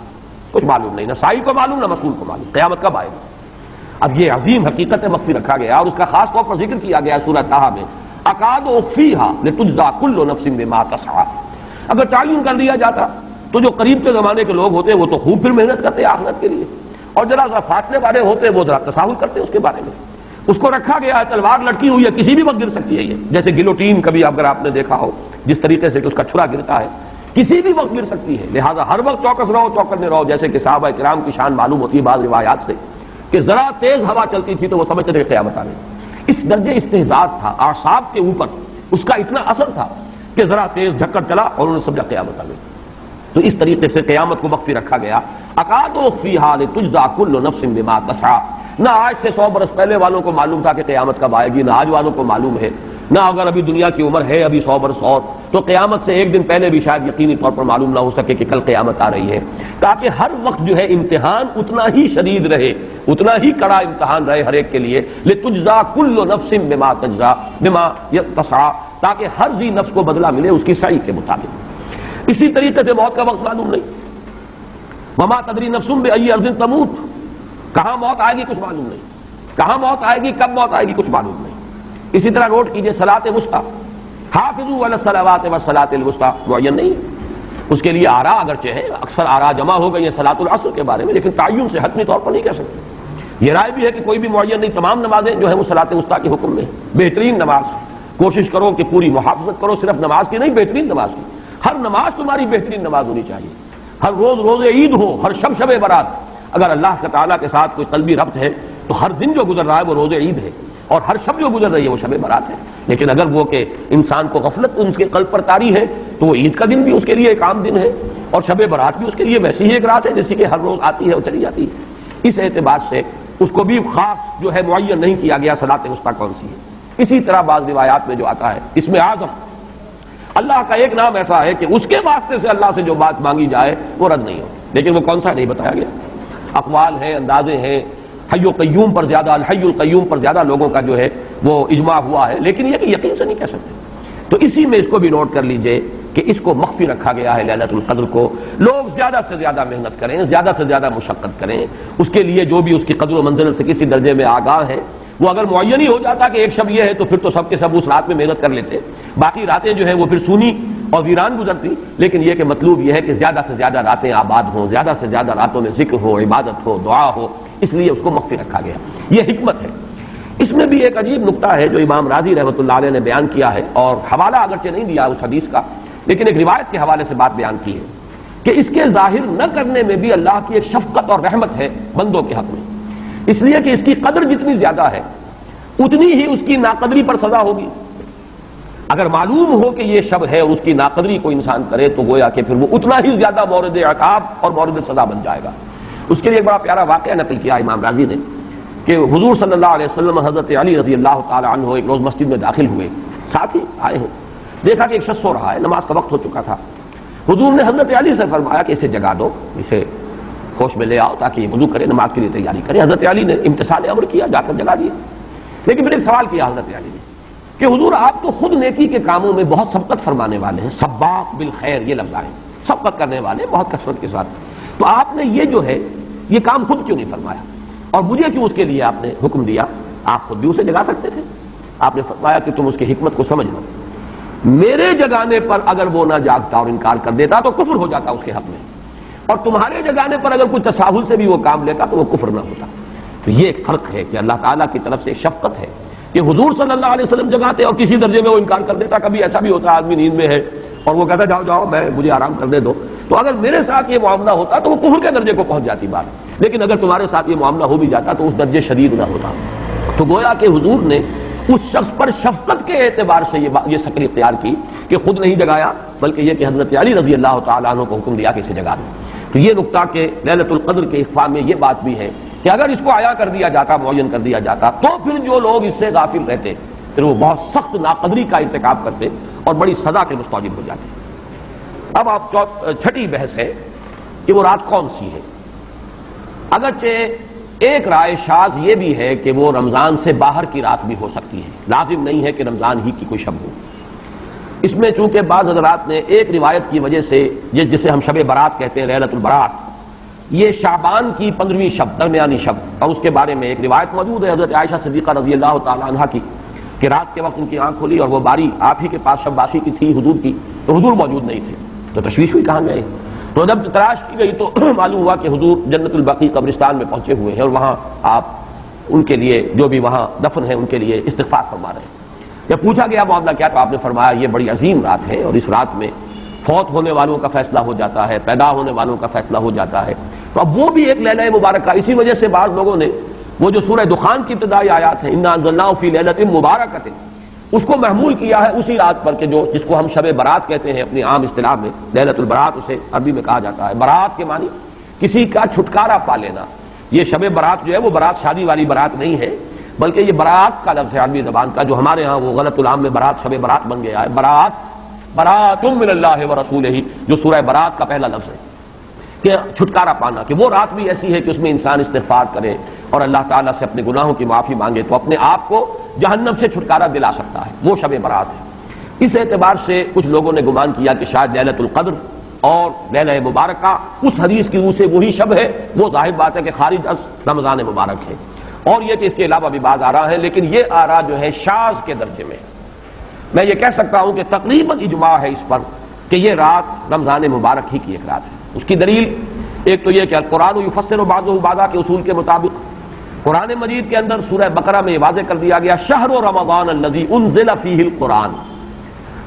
کچھ معلوم نہیں، نہ سائل کو معلوم نہ مسئول کو معلوم قیامت کب آئے گی. اب یہ عظیم حقیقت مخفی رکھا گیا اور اس کا خاص طور پر ذکر کیا گیا سورہ طٰہٰ میں، اکاد اخفیھا لتجزیٰ کل نفس بما تسعیٰ. اگر تعین کر دیا جاتا تو جو قریب کے زمانے کے لوگ ہوتے وہ تو خوب پھر محنت کرتے آخرت کے لیے، اور ذرا فاصلے والے ہوتے وہ ذرا تساہل کرتے اس کے بارے میں. اس کو رکھا گیا ہے، تلوار لٹکی ہوئی ہے، کسی بھی وقت گر سکتی ہے. یہ جیسے گلوٹین کبھی اگر آپ نے دیکھا ہو جس طریقے سے کہ اس کا چھرا گرتا ہے، کسی بھی وقت گر سکتی ہے. لہذا ہر وقت چوکس رہو، چوکنے رہو. جیسے کہ صحابہ کرام کی شان معلوم ہوتی ہے بعض روایات سے کہ ذرا تیز ہوا چلتی تھی تو وہ سمجھتے تھے کہ قیامت آ گئی. اس درجے استہزاء تھا اعصاب کے اوپر، اس کا اتنا اثر تھا کہ ذرا تیز جھکڑ چلا اور انہوں نے سمجھا قیامت آ گئی. تو اس طریقے سے قیامت کو مخفی رکھا گیا. اکاد اخفیھا لتجزیٰ کل نفس بما تسعیٰ. نہ آج سے 100 برس پہلے والوں کو معلوم تھا کہ قیامت کب آئے گی، نہ آج والوں کو معلوم ہے. نہ اگر ابھی دنیا کی عمر ہے ابھی 100 برس اور، تو قیامت سے ایک دن پہلے بھی شاید یقینی طور پر معلوم نہ ہو سکے کہ کل قیامت آ رہی ہے. تاکہ ہر وقت جو ہے امتحان اتنا ہی شدید رہے، اتنا ہی کڑا امتحان رہے ہر ایک کے لیے. لتجزیٰ کل نفس بما تسعیٰ، تاکہ ہر ذی نفس کو بدلہ ملے اس کی سعی کے مطابق. اسی طریقے سے موت کا وقت معلوم نہیں. وما تدری نفس بأی ارض تموت. کہاں موت آئے گی کچھ معلوم نہیں، کہاں موت آئے گی، کب موت آئے گی کچھ معلوم نہیں. اسی طرح نوٹ کیجئے صلاۃ وسطیٰ، حافظوا علی الصلوات والصلاۃ الوسطیٰ معین نہیں ہے. اس کے لیے آراء اگرچہ ہے، اکثر آراء جمع ہو گئی ہیں صلاۃ العصر کے بارے میں، لیکن تعین سے حتمی طور پر نہیں کہہ سکتے. یہ رائے بھی ہے کہ کوئی بھی معین نہیں، تمام نمازیں جو ہیں وہ صلاۃ وسطیٰ کے حکم میں ہیں. بہترین نماز کوشش کرو کہ پوری محافظت کرو، صرف نماز کی نہیں بہترین نماز کی. ہر نماز تمہاری بہترین نماز ہونی چاہیے. ہر روز روز عید ہو، ہر شب برات. اگر اللہ تعالیٰ کے ساتھ کوئی قلبی ربط ہے تو ہر دن جو گزر رہا ہے وہ روز عید ہے، اور ہر شب جو گزر رہی ہے وہ شب برات ہے. لیکن اگر وہ کہ انسان کو غفلت ان کے قلب پر طاری ہے تو وہ عید کا دن بھی اس کے لیے ایک عام دن ہے، اور شب برات بھی اس کے لیے ویسی ہی ایک رات ہے جیسی کہ ہر روز آتی ہے اور چلی جاتی ہے. اس اعتبار سے اس کو بھی خاص جو ہے معین نہیں کیا گیا صلاۃ وسطیٰ کون سی ہے. اسی طرح بعض روایات میں جو آتا ہے اس میں اعظم اللہ کا ایک نام ایسا ہے کہ اس کے واسطے سے اللہ سے جو بات مانگی جائے وہ رد نہیں ہو، لیکن وہ کون سا نہیں بتایا گیا. اقوال ہیں، اندازے ہیں. حی و قیوم پر زیادہ، الحی القیوم پر زیادہ لوگوں کا جو ہے وہ اجماع ہوا ہے، لیکن یہ کہ یقین سے نہیں کہہ سکتے. تو اسی میں اس کو بھی نوٹ کر لیجئے کہ اس کو مخفی رکھا گیا ہے لیلۃ القدر کو. لوگ زیادہ سے زیادہ محنت کریں، زیادہ سے زیادہ مشقت کریں. اس کے لیے جو بھی اس کی قدر و منزل سے کسی درجے میں آگاہ ہے، وہ اگر معین ہی ہو جاتا کہ ایک شب یہ ہے تو پھر تو سب کے سب اس رات میں محنت کر لیتے، باقی راتیں جو ہیں وہ پھر سونی اور ویران گزرتی. لیکن یہ کہ مطلوب یہ ہے کہ زیادہ سے زیادہ راتیں آباد ہوں، زیادہ سے زیادہ راتوں میں ذکر ہو، عبادت ہو، دعا ہو، اس لیے اس کو مخفی رکھا گیا. یہ حکمت ہے. اس میں بھی ایک عجیب نقطہ ہے جو امام راضی رحمۃ اللہ علیہ نے بیان کیا ہے، اور حوالہ اگرچہ نہیں دیا اس حدیث کا، لیکن ایک روایت کے حوالے سے بات بیان کی ہے کہ اس کے ظاہر نہ کرنے میں بھی اللہ کی ایک شفقت اور رحمت ہے بندوں کے حق میں. اس لیے کہ اس کی قدر جتنی زیادہ ہے اتنی ہی اس کی ناقدری پر سزا ہوگی. اگر معلوم ہو کہ یہ شب ہے اور اس کی ناقدری کو انسان کرے تو گویا کہ پھر وہ اتنا ہی زیادہ مورد عقاب اور مورد سزا بن جائے گا. اس کے لیے ایک بڑا پیارا واقعہ نقل کیا امام راضی نے کہ حضور صلی اللہ علیہ وسلم حضرت علی رضی اللہ تعالی عنہ ایک روز مسجد میں داخل ہوئے، ساتھ ہی آئے ہیں، دیکھا کہ ایک شخص سو رہا ہے، نماز کا وقت ہو چکا تھا. حضور نے حضرت علی سے فرمایا کہ اسے جگا دو، اسے ہوش میں لے آؤ تاکہ یہ وضو کرے، نماز کے لیے تیاری کرے. حضرت علی نے امتثال امر کیا، جا کر جگا دیا. لیکن پھر ایک سوال کیا حضرت علی نے کہ حضور آپ تو خود نیکی کے کاموں میں بہت سبقت فرمانے والے ہیں، سباق بالخیر یہ لفظ آئے، سبقت کرنے والے بہت کثرت کے ساتھ، تو آپ نے یہ جو ہے یہ کام خود کیوں نہیں فرمایا اور مجھے کیوں اس کے لیے آپ نے حکم دیا؟ آپ خود بھی اسے جگا سکتے تھے. آپ نے فرمایا کہ تم اس کی حکمت کو سمجھ لو، میرے جگانے پر اگر وہ نہ جاگتا اور انکار کر دیتا تو کفر ہو جاتا اس کے حق میں، اور تمہارے جگانے پر اگر کوئی تساہل سے بھی وہ کام لیتا تو وہ کفر نہ ہوتا. تو یہ ایک فرق ہے کہ اللہ تعالیٰ کی طرف سے ایک شفقت ہے کہ حضور صلی اللہ علیہ وسلم جگاتے اور کسی درجے میں وہ انکار کر دیتا. کبھی ایسا بھی ہوتا آدمی نیند میں ہے اور وہ کہتا جاؤ جاؤ میں مجھے آرام کرنے دو، تو اگر میرے ساتھ یہ معاملہ ہوتا تو وہ کفر کے درجے کو پہنچ جاتی بات. لیکن اگر تمہارے ساتھ یہ معاملہ ہو بھی جاتا تو اس درجے شدید نہ ہوتا. تو گویا کہ حضور نے اس شخص پر شفقت کے اعتبار سے یہ شکل اختیار کی کہ خود نہیں جگایا، بلکہ یہ کہ حضرت علی رضی اللہ تعالیٰ عنہ کو حکم دیا کہ اسے جگا دو. تو یہ نقطہ کہ لیلۃ القدر کے اخفاء میں یہ بات بھی ہے کہ اگر اس کو عیا کر دیا جاتا، معین کر دیا جاتا، تو پھر جو لوگ اس سے غافل رہتے پھر وہ بہت سخت ناقدری کا ارتکاب کرتے اور بڑی سزا کے مستوجب ہو جاتے۔ اب آپ چھٹی بحث ہے کہ وہ رات کون سی ہے۔ اگرچہ ایک رائے شاذ یہ بھی ہے کہ وہ رمضان سے باہر کی رات بھی ہو سکتی ہے، لازم نہیں ہے کہ رمضان ہی کی کوئی شب ہو۔ اس میں چونکہ بعض حضرات نے ایک روایت کی وجہ سے یہ جسے ہم شب برات کہتے ہیں، لیلۃ البرات، یہ شعبان کی 15ویں شب، درمیانی شب، اور اس کے بارے میں ایک روایت موجود ہے حضرت عائشہ صدیقہ رضی اللہ تعالی عنہا کی کہ رات کے وقت ان کی آنکھ کھلی اور وہ باری آپ ہی کے پاس شب باسی کی تھی حضور کی، تو حضور موجود نہیں تھے، تو تشویش ہوئی کہاں گئے۔ تو جب تلاش کی گئی تو معلوم ہوا کہ حضور جنت البقیع قبرستان میں پہنچے ہوئے ہیں اور وہاں آپ ان کے لیے جو بھی وہاں دفن ہیں ان کے لیے استغفار فرما رہے ہیں۔ جب پوچھا گیا معاملہ کیا، تو آپ نے فرمایا یہ بڑی عظیم رات ہے اور اس رات میں فوت ہونے والوں کا فیصلہ ہو جاتا ہے، پیدا ہونے والوں کا فیصلہ ہو جاتا ہے۔ تو اب وہ بھی ایک لیلہ مبارکہ، اسی وجہ سے بعض لوگوں نے وہ جو سورہ دخان کی ابتدائی آیات ہیں انا انزلناہ فی لیلۃ مبارکۃ، اس کو محمول کیا ہے اسی رات پر کہ جس کو ہم شب برات کہتے ہیں اپنی عام اصطلاح میں، لیلۃ البرات اسے عربی میں کہا جاتا ہے۔ برات کے معنی کسی کا چھٹکارا پا لینا۔ یہ شب برات جو ہے وہ برات شادی والی برات نہیں ہے، بلکہ یہ برات کا لفظ ہے عربی زبان کا، جو ہمارے ہاں وہ غلط العام میں برات شب برات بن گیا ہے۔ برات من اللہ ورسولہ، جو سورہ برات کا پہلا لفظ ہے کہ چھٹکارا پانا، کہ وہ رات بھی ایسی ہے کہ اس میں انسان استغفار کرے اور اللہ تعالیٰ سے اپنے گناہوں کی معافی مانگے تو اپنے آپ کو جہنم سے چھٹکارا دلا سکتا ہے، وہ شب برات ہے۔ اس اعتبار سے کچھ لوگوں نے گمان کیا کہ شاید لیلۃ القدر اور لیلہ مبارکہ اس حدیث کی روح سے وہی شب ہے، وہ ظاہر بات ہے کہ خارج از رمضان مبارک ہے، اور یہ کہ اس کے علاوہ بھی بعض آراء ہیں، لیکن یہ آراء جو ہے شاذ کے درجے میں۔ میں یہ کہہ سکتا ہوں کہ تقریباً اجماع ہے اس پر کہ یہ رات رمضان مبارک ہی کی ایک رات ہے۔ اس کی دلیل ایک تو یہ کہ القرآن یفسر بعضہ بعضا کے اصول کے مطابق قرآن مجید کے اندر سورہ بقرہ میں یہ واضح کر دیا گیا شہر رمضان الذی انزل فیہ القرآن،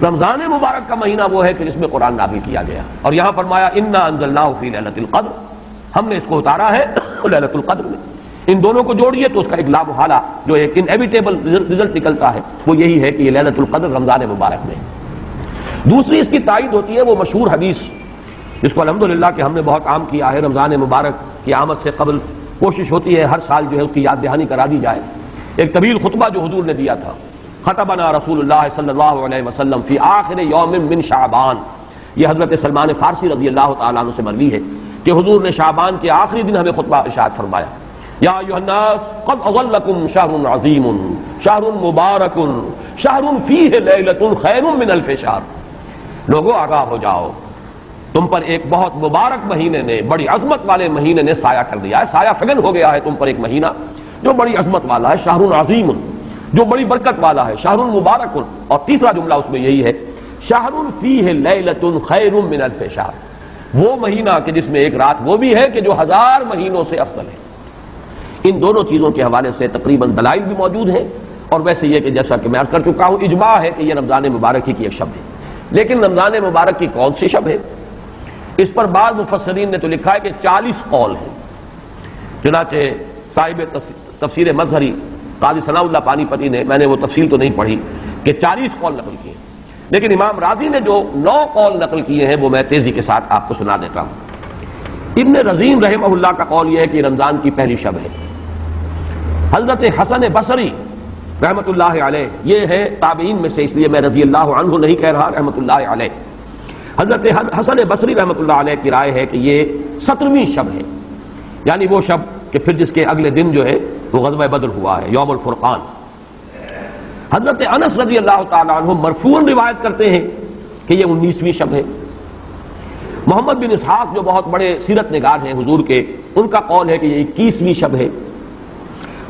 رمضان مبارک کا مہینہ وہ ہے کہ جس میں قرآن نازل کیا گیا، اور یہاں فرمایا انا انزلناہ فی لیلۃ القدر، ہم نے اس کو اتارا ہے لیلۃ القدر میں۔ ان دونوں کو جوڑیے تو اس کا ایک لا محالہ جو ایک انیویٹیبل رزلٹ نکلتا ہے وہ یہی ہے کہ یہ لیلۃ القدر رمضان مبارک میں۔ دوسری اس کی تائید ہوتی ہے وہ مشہور حدیث جس کو الحمدللہ کہ ہم نے بہت عام کیا ہے، رمضان مبارک کی آمد سے قبل کوشش ہوتی ہے ہر سال جو ہے اس کی یاد دہانی کرا دی جائے۔ ایک طویل خطبہ جو حضور نے دیا تھا، خطبنا رسول اللہ صلی اللہ علیہ وسلم فی آخر یوم من شعبان، یہ حضرت سلمان فارسی رضی اللہ تعالیٰ عنہ سے مروی ہے کہ حضور نے شعبان کے آخری دن ہمیں خطبہ ارشاد فرمایا، یا ایھا الناس قد اظلکم شہر عظیم شہر مبارک شہر فیہ لیلۃ خیر من الف شہر، لوگوں آگاہ ہو جاؤ، تم پر ایک بہت مبارک مہینے نے، بڑی عظمت والے مہینے نے سایہ کر دیا ہے، سایہ فگن ہو گیا ہے تم پر ایک مہینہ جو بڑی عظمت والا ہے، شہر عظیم جو بڑی برکت والا ہے، شہر مبارک، اور تیسرا جملہ اس میں یہی ہے شہر فیہ لیلۃ خیر من الف شہر، وہ مہینہ کہ جس میں ایک رات وہ بھی ہے کہ جو 1000 مہینوں سے افضل ہے۔ ان دونوں چیزوں کے حوالے سے تقریباً دلائل بھی موجود ہیں، اور ویسے یہ کہ جیسا کہ میں عرض کر چکا ہوں اجماع ہے کہ یہ رمضان مبارک ہی کی ایک شب ہے، لیکن رمضان مبارک کی کون سی شب ہے اس پر بعض مفسرین نے تو لکھا ہے کہ 40 قول ہیں، چنانچہ صاحب تفسیر مظہری قاضی ثناء اللہ پانی پتی نے، میں نے وہ تفصیل تو نہیں پڑھی، کہ 40 قول نقل کیے، لیکن امام راضی نے جو 9 قول نقل کیے ہیں وہ میں تیزی کے ساتھ آپ کو سنا دیتا ہوں۔ ابن رزین رحمہ اللہ کا قول یہ ہے کہ رمضان کی پہلی شب ہے۔ حضرت حسن بصری رحمۃ اللہ علیہ، یہ ہے تابعین میں سے، اس لیے میں رضی اللہ عنہ نہیں کہہ رہا، رحمۃ اللہ علیہ، حضرت حسن بصری رحمۃ اللہ علیہ کی رائے ہے کہ یہ 17ویں شب ہے، یعنی وہ شب کہ پھر جس کے اگلے دن جو ہے وہ غزوہ بدر ہوا ہے، یوم الفرقان۔ حضرت انس رضی اللہ تعالیٰ عنہ مرفوعاً روایت کرتے ہیں کہ یہ 19ویں شب ہے۔ محمد بن اسحاق جو بہت بڑے سیرت نگار ہیں حضور کے، ان کا قول ہے کہ یہ 21ویں شب ہے۔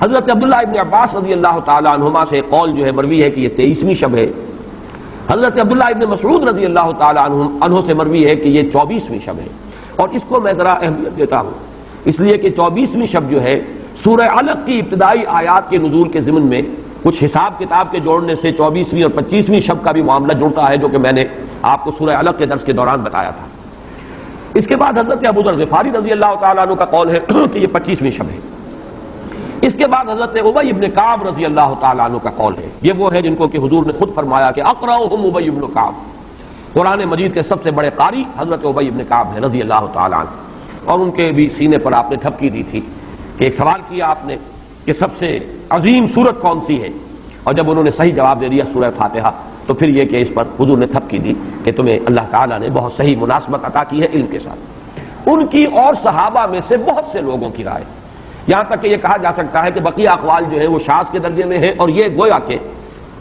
حضرت عبداللہ ابن عباس رضی اللہ تعالیٰ عنہما سے قول جو ہے مروی ہے کہ یہ 23ویں شب ہے۔ حضرت عبداللہ ابن مسعود رضی اللہ تعالیٰ عنہ سے مروی ہے کہ یہ 24ویں شب ہے، اور اس کو میں ذرا اہمیت دیتا ہوں اس لیے کہ 24ویں شب جو ہے سورہ علق کی ابتدائی آیات کے نزول کے ضمن میں کچھ حساب کتاب کے جوڑنے سے 24ویں اور 25ویں شب کا بھی معاملہ جڑتا ہے، جو کہ میں نے آپ کو سورہ علق کے درس کے دوران بتایا تھا۔ اس کے بعد حضرت ابو ذر غفاری رضی اللہ تعالیٰ عنہ کا قول ہے کہ یہ 25ویں شب ہے۔ اس کے بعد حضرت ابی بن کعب رضی اللہ تعالیٰ عنہ کا قول ہے، یہ وہ ہے جن کو کہ حضور نے خود فرمایا کہ اقرأہم ابی بن کعب، قرآن مجید کے سب سے بڑے قاری حضرت ابی بن کعب ہیں رضی اللہ تعالیٰ عنہ، اور ان کے بھی سینے پر آپ نے تھپکی دی تھی کہ ایک سوال کیا آپ نے کہ سب سے عظیم سورت کون سی ہے، اور جب انہوں نے صحیح جواب دے دیا سورہ فاتحہ تو پھر یہ کہ اس پر حضور نے تھپکی دی کہ تمہیں اللہ تعالیٰ نے بہت صحیح مناسبت عطا کی ہے علم کے ساتھ۔ ان کی اور صحابہ میں سے بہت سے لوگوں کی رائے، یہاں تک کہ یہ کہا جا سکتا ہے کہ بقیہ اقوال جو ہے وہ شاذ کے درجے میں ہے، اور یہ گویا کہ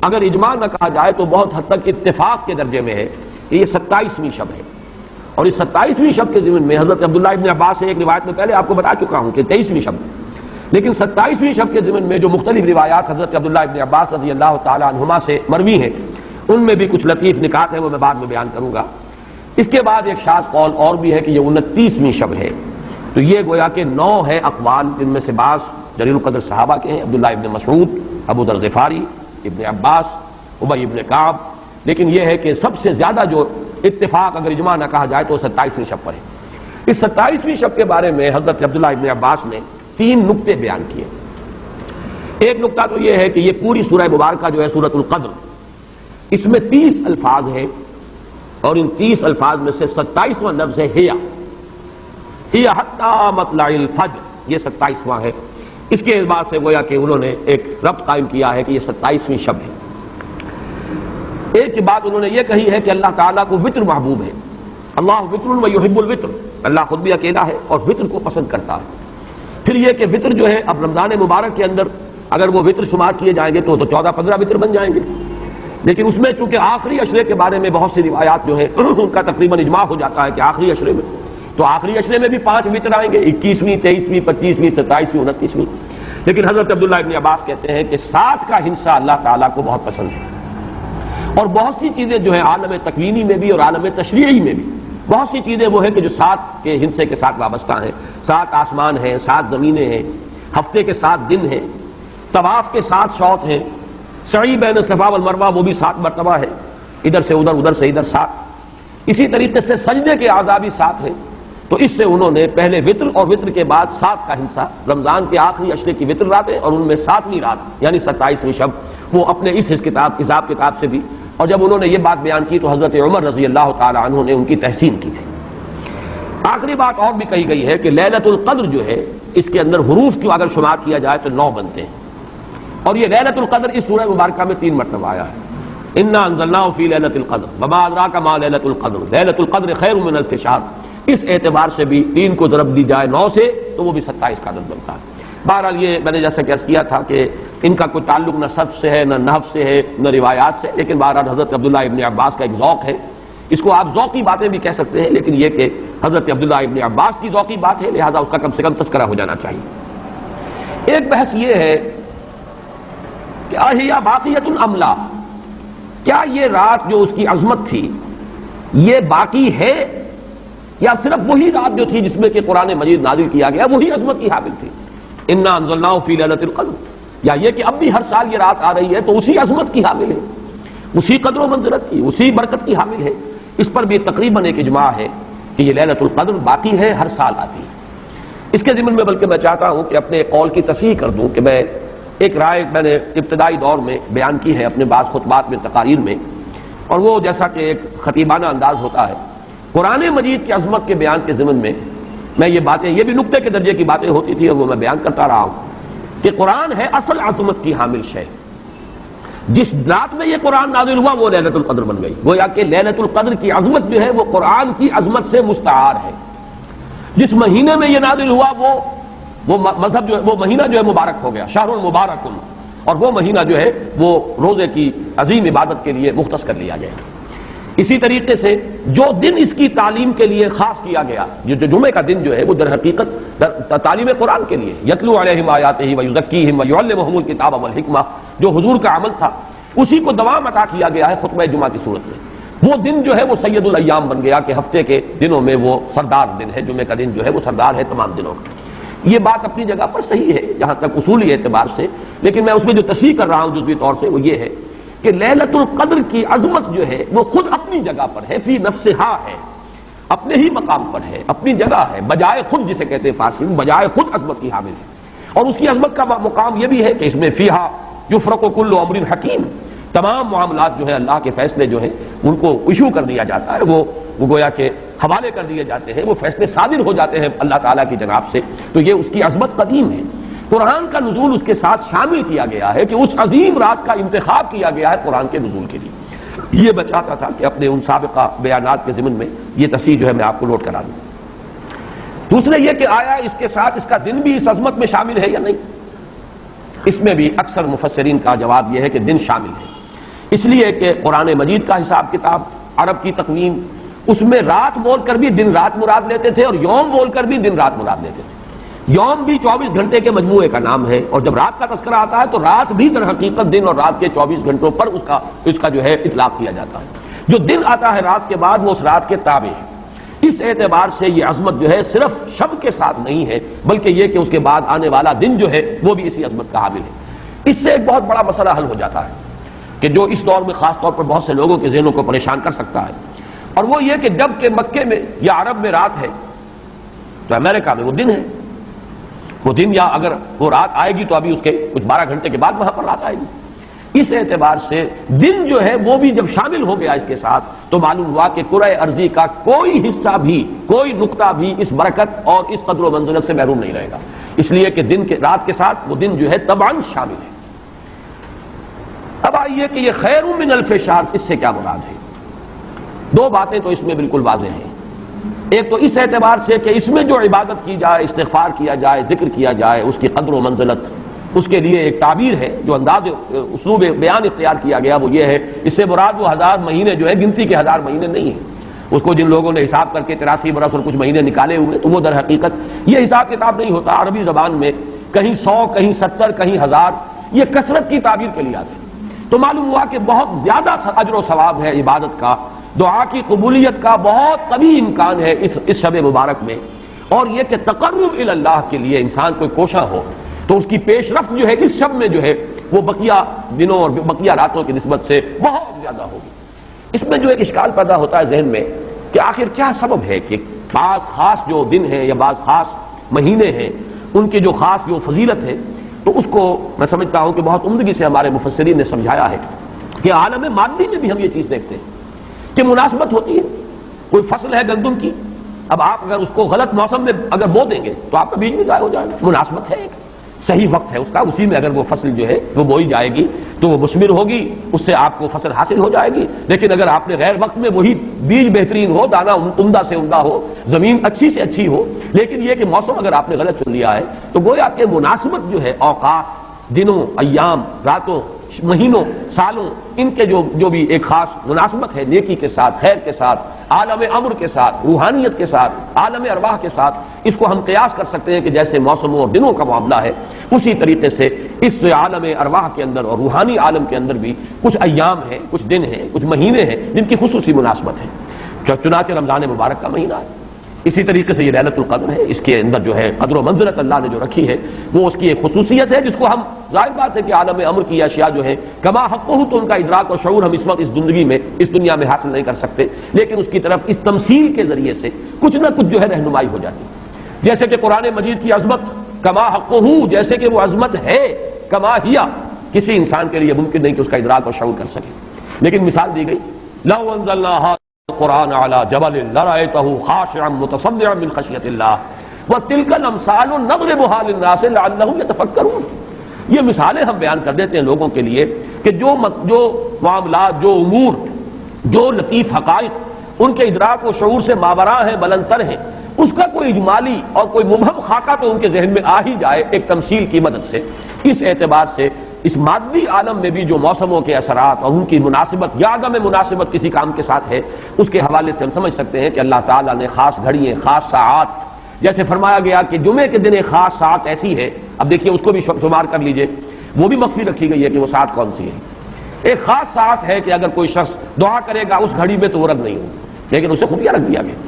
اگر اجماع نہ کہا جائے تو بہت حد تک اتفاق کے درجے میں ہے کہ یہ 27ویں شب ہے۔ اور اس 27ویں شب کے ضمن میں حضرت عبداللہ ابن عباس سے ایک روایت میں پہلے آپ کو بتا چکا ہوں کہ 23ویں شب، لیکن 27ویں شب کے ضمن میں جو مختلف روایات حضرت عبداللہ ابن عباس رضی اللہ تعالی عنہما سے مروی ہیں ان میں بھی کچھ لطیف نکات ہیں، وہ میں بعد میں بیان کروں گا۔ اس کے بعد ایک شاذ قول اور بھی ہے کہ یہ 29ویں شب ہے، تو یہ گویا کہ 9 ہے اقوال، جن میں سے بعض جلیل القدر صحابہ کے ہیں، عبداللہ ابن مسعود، ابو ذر غفاری، ابن عباس، ابی ابن کعب، لیکن یہ ہے کہ سب سے زیادہ جو اتفاق اگر اجماع نہ کہا جائے تو 27ویں شب پر ہے۔ اس 27ویں شب کے بارے میں حضرت عبداللہ ابن عباس نے 3 نقطے بیان کیے۔ ایک نقطہ تو یہ ہے کہ یہ پوری سورہ مبارکہ جو ہے سورۃ القدر، اس میں 30 الفاظ ہیں، اور ان 30 الفاظ میں سے 27واں لفظ ہے ہی حتی مطلع الفجر، یہ 27واں ہے۔ اس کے اعتبار سے گویا کہ انہوں نے ایک ربط قائم کیا ہے کہ یہ 27ویں شب ہے۔ ایک بات انہوں نے یہ کہی ہے کہ اللہ تعالیٰ کو وطر محبوب ہے، اللہ وطر و یحب الوطر، اللہ خود بھی اکیلا ہے اور وطر کو پسند کرتا ہے۔ پھر یہ کہ وطر جو ہے اب رمضان مبارک کے اندر اگر وہ وطر شمار کیے جائیں گے تو 14-15 وطر بن جائیں گے، لیکن اس میں چونکہ آخری عشرے کے بارے میں بہت سی روایات جو ہیں ان کا تقریباً اجماع ہو جاتا ہے کہ آخری عشرے میں، تو آخری عشرے میں بھی 5 وطر آئیں گے، 21ویں، 23ویں، 25ویں، 27ویں، 29ویں، لیکن حضرت عبداللہ ابن عباس کہتے ہیں کہ 7 کا ہنسہ اللہ تعالیٰ کو بہت پسند ہے۔ اور بہت سی چیزیں جو ہیں عالم تکوینی میں بھی اور عالم تشریعی میں بھی بہت سی چیزیں وہ ہیں کہ جو 7 کے ہنسے کے ساتھ وابستہ ہیں، 7 آسمان ہیں، 7 زمینیں ہیں، ہفتے کے 7 دن ہیں، طواف کے 7 شوط ہیں، سعی بین صفا والمروہ وہ بھی 7 مرتبہ ہے، ادھر سے ادھر، ادھر سے ادھر 7، اسی طریقے سے سجدے کے اعضاء بھی 7 ہیں۔ تو اس سے انہوں نے پہلے وطر اور وطر کے بعد 7 کا ہنسہ، رمضان کے آخری عشرے کی وطر راتیں اور ان میں 7ویں رات یعنی 27ویں شب، وہ اپنے اس حساب کتاب سے بھی، اور جب انہوں نے یہ بات بیان کی تو حضرت عمر رضی اللہ تعالی عنہ نے ان کی تحسین کی تھی۔ آخری بات اور بھی کہی گئی ہے کہ لیلۃ القدر جو ہے اس کے اندر حروف کو اگر شمار کیا جائے تو 9 بنتے ہیں، اور یہ لیلۃ القدر اس سورہ مبارکہ میں 3 مرتبہ آیا ہے، انا انزلناہ فی لیلۃ القدر وما ادراک ما لیلۃ القدر لیلۃ القدر خیر من الف شہر۔ اس اعتبار سے بھی 3 کو ضرب دی جائے 9 سے تو وہ بھی 27 کا عدد بنتا ہے۔ بہرحال یہ میں نے جیسا کہ عرض کیا تھا کہ ان کا کوئی تعلق نہ صرف سے ہے، نہ نحو سے ہے، نہ روایات سے، لیکن بہرحال حضرت عبداللہ ابن عباس کا ایک ذوق ہے، اس کو آپ ذوقی باتیں بھی کہہ سکتے ہیں، لیکن یہ کہ حضرت عبداللہ ابن عباس کی ذوقی بات ہے، لہذا اس کا کم سے کم تذکرہ ہو جانا چاہیے۔ ایک بحث یہ ہے کہ احیا باقیۃ الاملا، کیا یہ رات جو اس کی عظمت تھی یہ باقی ہے، یا صرف وہی رات جو تھی جس میں کہ قرآن مجید نازل کیا گیا وہی عظمت کی حامل تھی، انا انزلناہ فی لیلۃ القدر، یا یہ کہ اب بھی ہر سال یہ رات آ رہی ہے تو اسی عظمت کی حامل ہے، اسی قدر و منزلت کی، اسی برکت کی حامل ہے۔ اس پر بھی تقریباً ایک اجماع ہے کہ یہ لیلۃ القدر باقی ہے، ہر سال آتی ہے۔ اس کے ضمن میں بلکہ میں چاہتا ہوں کہ اپنے قول کی تصحیح کر دوں کہ میں ایک رائے میں نے ابتدائی دور میں بیان کی ہے اپنے بعض خطبات میں، تقاریر میں، اور وہ جیسا کہ ایک خطیبانہ انداز ہوتا ہے، قرآن مجید کی عظمت کے بیان کے ضمن میں میں یہ باتیں، یہ بھی نقطے کے درجے کی باتیں ہوتی تھی اور وہ میں بیان کرتا رہا ہوں کہ قرآن ہے اصل عظمت کی حامل شے، جس رات میں یہ قرآن نازل ہوا وہ لیلۃ القدر بن گئی، گویا کہ لیلۃ القدر کی عظمت جو ہے وہ قرآن کی عظمت سے مستعار ہے۔ جس مہینے میں یہ نازل ہوا وہ مذہب جو ہے وہ مہینہ جو ہے مبارک ہو گیا، شہر المبارک، اور وہ مہینہ جو ہے وہ روزے کی عظیم عبادت کے لیے مختص کر لیا گیا۔ اسی طریقے سے جو دن اس کی تعلیم کے لیے خاص کیا گیا، جو جمعے کا دن جو ہے وہ در حقیقت تعلیم قرآن کے لیے، یتلو علیہم آیاتہ ویزکیہم ویعلمہم الکتاب والحکمہ، جو حضور کا عمل تھا اسی کو دوام عطا کیا گیا ہے خطبہ جمعہ کی صورت میں۔ وہ دن جو ہے وہ سید الایام بن گیا کہ ہفتے کے دنوں میں وہ سردار دن ہے، جمعے کا دن جو ہے وہ سردار ہے تمام دنوں میں۔ یہ بات اپنی جگہ پر صحیح ہے جہاں تک اصولی اعتبار سے، لیکن میں اس میں جو تصحیح کر رہا ہوں جزوی طور سے وہ یہ ہے کہ لیلۃ القدر کی عظمت جو ہے وہ خود اپنی جگہ پر ہے، فی نفسہا ہے، اپنے ہی مقام پر ہے، اپنی جگہ ہے، بجائے خود، جسے کہتے ہیں فارسی میں بجائے خود عظمت کی حامل ہے۔ اور اس کی عظمت کا مقام یہ بھی ہے کہ اس میں فیہا یفرق کل امر حکیم، تمام معاملات جو ہے اللہ کے فیصلے جو ہیں ان کو ایشو کر دیا جاتا ہے، وہ گویا کہ حوالے کر دیے جاتے ہیں، وہ فیصلے صادر ہو جاتے ہیں اللہ تعالیٰ کی جناب سے، تو یہ اس کی عظمت قدیم ہے۔ قرآن کا نزول اس کے ساتھ شامل کیا گیا ہے کہ اس عظیم رات کا انتخاب کیا گیا ہے قرآن کے نزول کے لیے. یہ میں چاہتا تھا کہ اپنے ان سابقہ بیانات کے ضمن میں یہ تصحیح جو ہے میں آپ کو نوٹ کرا دوں. دوسرے یہ کہ آیا اس کے ساتھ اس کا دن بھی اس عظمت میں شامل ہے یا نہیں. اس میں بھی اکثر مفسرین کا جواب یہ ہے کہ دن شامل ہے، اس لیے کہ قرآن مجید کا حساب کتاب، عرب کی تقویم، اس میں رات بول کر بھی دن رات مراد لیتے تھے اور یوم بول کر بھی دن رات مراد لیتے تھے. یوم بھی 24 گھنٹے کے مجموعے کا نام ہے، اور جب رات کا تذکرہ آتا ہے تو رات بھی در حقیقت دن اور رات کے 24 گھنٹوں پر اس کا جو ہے اطلاق کیا جاتا ہے. جو دن آتا ہے رات کے بعد وہ اس رات کے تابع ہے. اس اعتبار سے یہ عظمت جو ہے صرف شب کے ساتھ نہیں ہے، بلکہ یہ کہ اس کے بعد آنے والا دن جو ہے وہ بھی اسی عظمت کا حامل ہے. اس سے ایک بہت بڑا مسئلہ حل ہو جاتا ہے کہ جو اس دور میں خاص طور پر بہت سے لوگوں کے ذہنوں کو پریشان کر سکتا ہے، اور وہ یہ کہ جب کہ مکے میں یا عرب میں رات ہے تو امریکہ میں وہ دن ہے. وہ دن یا اگر وہ رات آئے گی تو ابھی اس کے کچھ 12 گھنٹے کے بعد وہاں پر رات آئے گی. اس اعتبار سے دن جو ہے وہ بھی جب شامل ہو گیا اس کے ساتھ تو معلوم ہوا کہ کرۂ ارضی کا کوئی حصہ بھی، کوئی نقطہ بھی اس برکت اور اس قدر و منزلت سے محروم نہیں رہے گا، اس لیے کہ دن کے رات کے ساتھ وہ دن جو ہے طبعاً شامل ہے. اب آئیے کہ یہ خیر من الف شہر، اس سے کیا مراد ہے؟ دو باتیں تو اس میں بالکل واضح ہیں. ایک تو اس اعتبار سے کہ اس میں جو عبادت کی جائے، استغفار کیا جائے، ذکر کیا جائے، اس کی قدر و منزلت، اس کے لیے ایک تعبیر ہے، جو انداز اسلوب بیان اختیار کیا گیا وہ یہ ہے، اس سے مراد وہ 1000 مہینے جو ہے گنتی کے 1000 مہینے نہیں ہیں. اس کو جن لوگوں نے حساب کر کے 83 برس اور کچھ مہینے نکالے ہوئے تو وہ در حقیقت یہ حساب کتاب نہیں ہوتا. عربی زبان میں کہیں 100، کہیں 70، کہیں 1000، یہ کثرت کی تعبیر کے لیے آتے ہیں. تو معلوم ہوا کہ بہت زیادہ اجر و ثواب ہے عبادت کا، دعا کی قبولیت کا بہت قوی امکان ہے اس شب مبارک میں. اور یہ کہ تقرب الی اللہ کے لیے انسان کوئی کوشاں ہو تو اس کی پیش رفت جو ہے اس شب میں جو ہے وہ بقیہ دنوں اور بقیہ راتوں کی نسبت سے بہت زیادہ ہوگی. اس میں جو ایک اشکال پیدا ہوتا ہے ذہن میں کہ آخر کیا سبب ہے کہ بعض خاص جو دن ہیں یا بعض خاص مہینے ہیں ان کی جو خاص جو فضیلت ہے، تو اس کو میں سمجھتا ہوں کہ بہت عمدگی سے ہمارے مفسرین نے سمجھایا ہے کہ عالم مادی میں بھی ہم یہ چیز دیکھتے ہیں کہ مناسبت ہوتی ہے. کوئی فصل ہے گندم کی، اب آپ اگر اس کو غلط موسم میں اگر بو دیں گے تو آپ کا بیج بھی ضائع ہو جائے گا. مناسبت ہے، ایک صحیح وقت ہے اس کا، اسی میں اگر وہ فصل جو ہے وہ بوئی جائے گی تو وہ مثمر ہوگی، اس سے آپ کو فصل حاصل ہو جائے گی. لیکن اگر آپ نے غیر وقت میں وہی بیج بہترین ہو، دانہ عمدہ سے عمدہ ہو، زمین اچھی سے اچھی ہو، لیکن یہ کہ موسم اگر آپ نے غلط چن لیا ہے تو گویا کہ مناسبت جو ہے اوقات، دنوں، ایام، راتوں، مہینوں، سالوں، ان کے جو بھی ایک خاص مناسبت ہے نیکی کے ساتھ، خیر کے ساتھ، عالم امر کے ساتھ، روحانیت کے ساتھ، عالم ارواح کے ساتھ، اس کو ہم قیاس کر سکتے ہیں کہ جیسے موسموں اور دنوں کا معاملہ ہے اسی طریقے سے اس عالم ارواح کے اندر اور روحانی عالم کے اندر بھی کچھ ایام ہیں، کچھ دن ہیں، کچھ مہینے ہیں جن کی خصوصی مناسبت ہے. چنانچہ رمضان مبارک کا مہینہ ہے، اسی طریقے سے یہ لیلۃ القدر ہے، اس کے اندر جو ہے قدر و منزلت اللہ نے جو رکھی ہے وہ اس کی ایک خصوصیت ہے جس کو ہم ظاہر بات ہے کہ عالم امر کی اشیاء جو ہے کما حق ہو تو ان کا ادراک اور شعور ہم اس وقت اس زندگی میں اس دنیا میں حاصل نہیں کر سکتے، لیکن اس کی طرف اس تمثیل کے ذریعے سے کچھ نہ کچھ جو ہے رہنمائی ہو جاتی ہے. جیسے کہ قرآن مجید کی عظمت کما حق ہو، جیسے کہ وہ عظمت ہے کما ہیا، کسی انسان کے لیے ممکن نہیں کہ اس کا ادراک اور شعور کر سکے. لیکن مثال دی گئی لو انزلنا القرآن على جبل لرأيته خاشعا متصدعا من خشية الله وتلك الامثال نضربها للناس لعلهم يتفكرون. یہ مثالیں ہم بیان کر دیتے ہیں لوگوں کے لیے کہ جو معاملات، جو امور، جو لطیف حقائق ان کے ادراک و شعور سے ماوراء ہیں، بلندتر ہیں، اس کا کوئی اجمالی اور کوئی مبہم خاکہ تو ان کے ذہن میں آ ہی جائے ایک تمثیل کی مدد سے. اس اعتبار سے اس مادی عالم میں بھی جو موسموں کے اثرات اور ان کی مناسبت یا عدم مناسبت کسی کام کے ساتھ ہے، اس کے حوالے سے ہم سمجھ سکتے ہیں کہ اللہ تعالیٰ نے خاص گھڑیاں، خاص ساعات، جیسے فرمایا گیا کہ جمعے کے دن ایک خاص ساعت ایسی ہے، اب دیکھیے اس کو بھی شمار کر لیجئے، وہ بھی مخفی رکھی گئی ہے کہ وہ ساعت کون سی ہے. ایک خاص ساعت ہے کہ اگر کوئی شخص دعا کرے گا اس گھڑی میں تو وہ رد نہیں ہوگی، لیکن اسے خفیہ رکھ دیا گیا.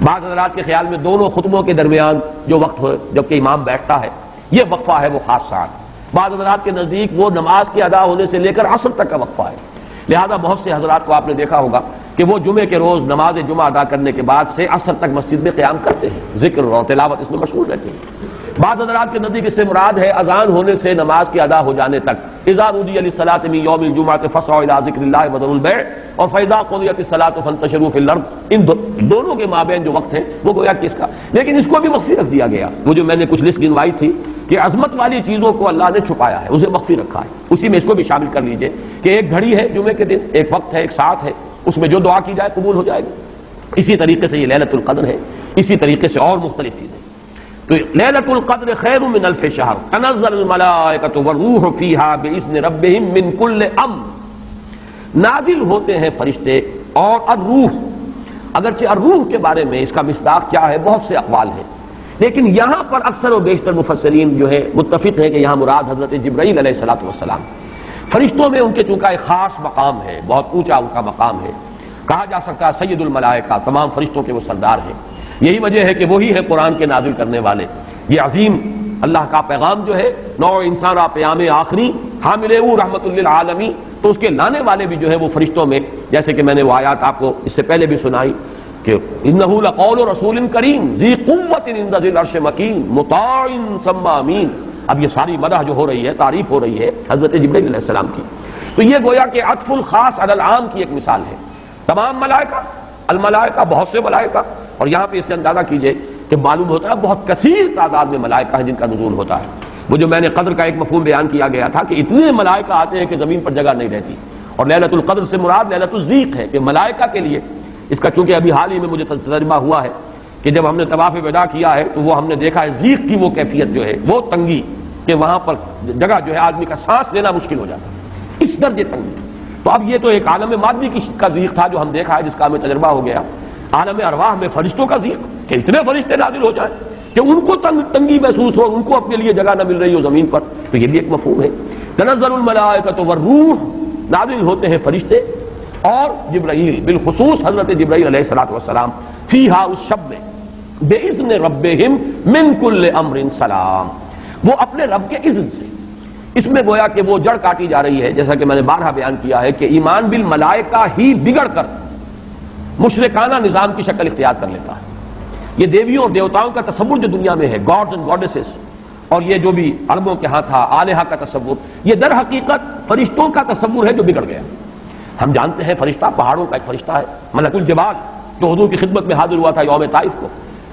بعض حضرات کے خیال میں دونوں خطبوں کے درمیان جو وقت ہو جبکہ امام بیٹھتا ہے یہ وقفہ ہے وہ خاص ساعت. بعض حضرات کے نزدیک وہ نماز کے ادا ہونے سے لے کر عصر تک کا وقفہ ہے. لہذا بہت سے حضرات کو آپ نے دیکھا ہوگا کہ وہ جمعے کے روز نماز جمعہ ادا کرنے کے بعد سے عصر تک مسجد میں قیام کرتے ہیں، ذکر اور تلاوت اس میں مشغول رہتے ہیں. بعض حضرات کے نزدیک اس سے مراد ہے اذان ہونے سے نماز کے ادا ہو جانے تک، اذا نودی للصلاۃ من یوم الجمعۃ فاسعوا الی ذکر اللہ وذروا البیع اور فاذا قضیت الصلاۃ فانتشروا فی الارض، ان دونوں کے مابین جو وقت ہے وہ گویا کس کا. لیکن اس کو بھی مخفی رکھ دیا گیا. وہ جو میں نے کچھ لسٹ گنوائی تھی کہ عظمت والی چیزوں کو اللہ نے چھپایا ہے، اسے مخفی رکھا ہے. اسی میں اس کو بھی شامل کر لیجئے کہ ایک گھڑی ہے جمعے کے دن، ایک وقت ہے، ایک ساتھ ہے، اس میں جو دعا کی جائے قبول ہو جائے گی. اسی طریقے سے یہ لیلۃ القدر ہے، اسی طریقے سے اور مختلف چیزیں. تو لیلۃ القدر خیر من الف شہر تنزل الملائکۃ والروح فیہا باذن ربہم من کل امر. نازل ہوتے ہیں فرشتے اور الروح. اگرچہ الروح کے بارے میں اس کا مصداق کیا ہے بہت سے اقوال ہیں، لیکن یہاں پر اکثر و بیشتر مفسرین جو ہے متفق ہیں کہ یہاں مراد حضرت جبرائیل علیہ الصلوۃ والسلام. فرشتوں میں ان کے چونکہ ایک خاص مقام ہے، بہت اونچا ان کا مقام ہے، کہا جا سکتا ہے سید الملائکہ، تمام فرشتوں کے وہ سردار ہیں. یہی وجہ ہے کہ وہی ہے قرآن کے نازل کرنے والے. یہ عظیم اللہ کا پیغام جو ہے نوع انسان پیام آخری حامل او رحمت للعالمین، تو اس کے لانے والے بھی جو ہے وہ فرشتوں میں، جیسے کہ میں نے وہ آیات آپ کو اس سے پہلے بھی سنائی کہ انہ لقول رسول کریم ذی قوت عند ذی العرش مکین مطاع ثم امین. اب یہ ساری مدح جو ہو رہی ہے، تعریف ہو رہی ہے حضرت جبرائیل علیہ السلام کی، تو یہ گویا کہ عطف الخاص علی العام کی ایک مثال ہے. تمام ملائکہ، الملائکہ بہت سے ملائکہ، اور یہاں پہ اس سے اندازہ کیجئے کہ معلوم ہوتا ہے بہت کثیر تعداد میں ملائکہ ہیں جن کا نزول ہوتا ہے. وہ جو میں نے قدر کا ایک مفہوم بیان کیا گیا تھا کہ اتنے ملائکہ آتے ہیں کہ زمین پر جگہ نہیں رہتی، اور لیلۃ القدر سے مراد لیلۃ الضیق ہے کہ ملائکہ کے لیے اس کا چونکہ ابھی حال ہی میں مجھے تجربہ ہوا ہے کہ جب ہم نے طواف وداع کیا ہے تو وہ ہم نے دیکھا ہے ضیق کی وہ کیفیت جو ہے، وہ تنگی کہ وہاں پر جگہ جو ہے آدمی کا سانس لینا مشکل ہو جاتا ہے، اس درجے تنگی. تو اب یہ تو ایک عالم مادی کا ضیق تھا جو ہم دیکھا ہے، جس کا ہمیں تجربہ ہو گیا. عالم ارواح میں فرشتوں کا ضیق کہ اتنے فرشتے نازل ہو جائیں کہ ان کو تنگی محسوس ہو، ان کو اپنے لیے جگہ نہ مل رہی ہو زمین پر، تو یہ بھی ایک مفہوم ہے. تنزل الملائکۃ والروح، نازل ہوتے ہیں فرشتے اور جبرائیل، بالخصوص حضرت جبرائیل علیہ الصلوۃ والسلام، فیہا اس شب میں، باذن ربہم من کل امر سلام، وہ اپنے رب کے اذن سے. اس میں گویا کہ وہ جڑ کاٹی جا رہی ہے، جیسا کہ میں نے بارہا بیان کیا ہے کہ ایمان بالملائکہ ہی بگڑ کر مشرکانہ نظام کی شکل اختیار کر لیتا ہے. یہ دیویوں اور دیوتاؤں کا تصور جو دنیا میں ہے، گاڈز اینڈ گاڈیسز، اور یہ جو بھی عربوں کے ہاں تھا آلہہ کا تصور، یہ در حقیقت فرشتوں کا تصور ہے جو بگڑ گیا. ہم جانتے ہیں فرشتہ پہاڑوں کا ایک فرشتہ ہے، ملک الجبال، جو حضور کی خدمت میں حاضر ہوا تھا یوم طائف کو.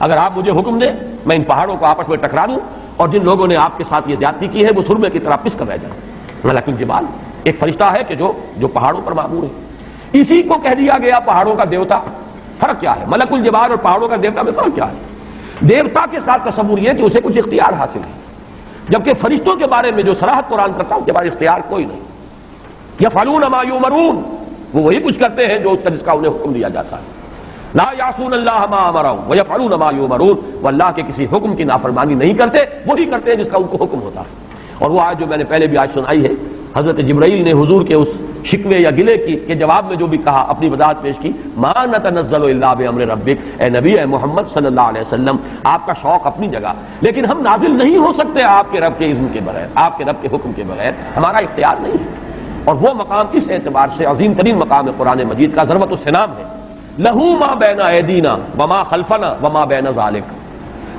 اگر آپ مجھے حکم دیں میں ان پہاڑوں کو آپس میں ٹکرا دوں اور جن لوگوں نے آپ کے ساتھ یہ زیادتی کی ہے وہ سرمے کی طرح پس کر رہ جائیں. ملک الجبال ایک فرشتہ ہے کہ جو پہاڑوں پر معمور ہے. اسی کو کہہ دیا گیا پہاڑوں کا دیوتا. فرق کیا ہے؟ ملک الجبال اور پہاڑوں کا دیوتا میں فرق کیا ہے؟ دیوتا کے ساتھ تصور یہ کہ اسے کچھ اختیار حاصل ہے، جبکہ فرشتوں کے بارے میں جو صراحت قرآن کرتا ہے ان کے بارے اختیار کوئی نہیں. یفعلون ما یؤمرون، وہ وہی کچھ کرتے ہیں جو جس کا انہیں حکم دیا جاتا ہے. لا یعصون اللہ ما امرهم ویفعلون ما یؤمرون، وہ اللہ کے کسی حکم کی نافرمانی نہیں کرتے، وہی کرتے ہیں جس کا ان کو حکم ہوتا ہے. اور وہ آیت جو میں نے پہلے بھی آج سنائی ہے، حضرت جبرائیل نے حضور کے اس شکوے یا گلے کے جواب میں جو بھی کہا، اپنی وضاحت پیش کی، ما نتنزل الا بامر ربک، اے نبی، اے محمد صلی اللہ علیہ وسلم، آپ کا شوق اپنی جگہ، لیکن ہم نازل نہیں ہو سکتے آپ کے رب کے اذن کے بغیر، آپ کے رب کے حکم کے بغیر، ہمارا اختیار نہیں ہے. اور وہ مقام اس اعتبار سے عظیم ترین مقام ہے قرآن مجید کا، ضربۃ السلام ہے. لہو ما بین ایدینا وما خلفنا وما بین ذالک،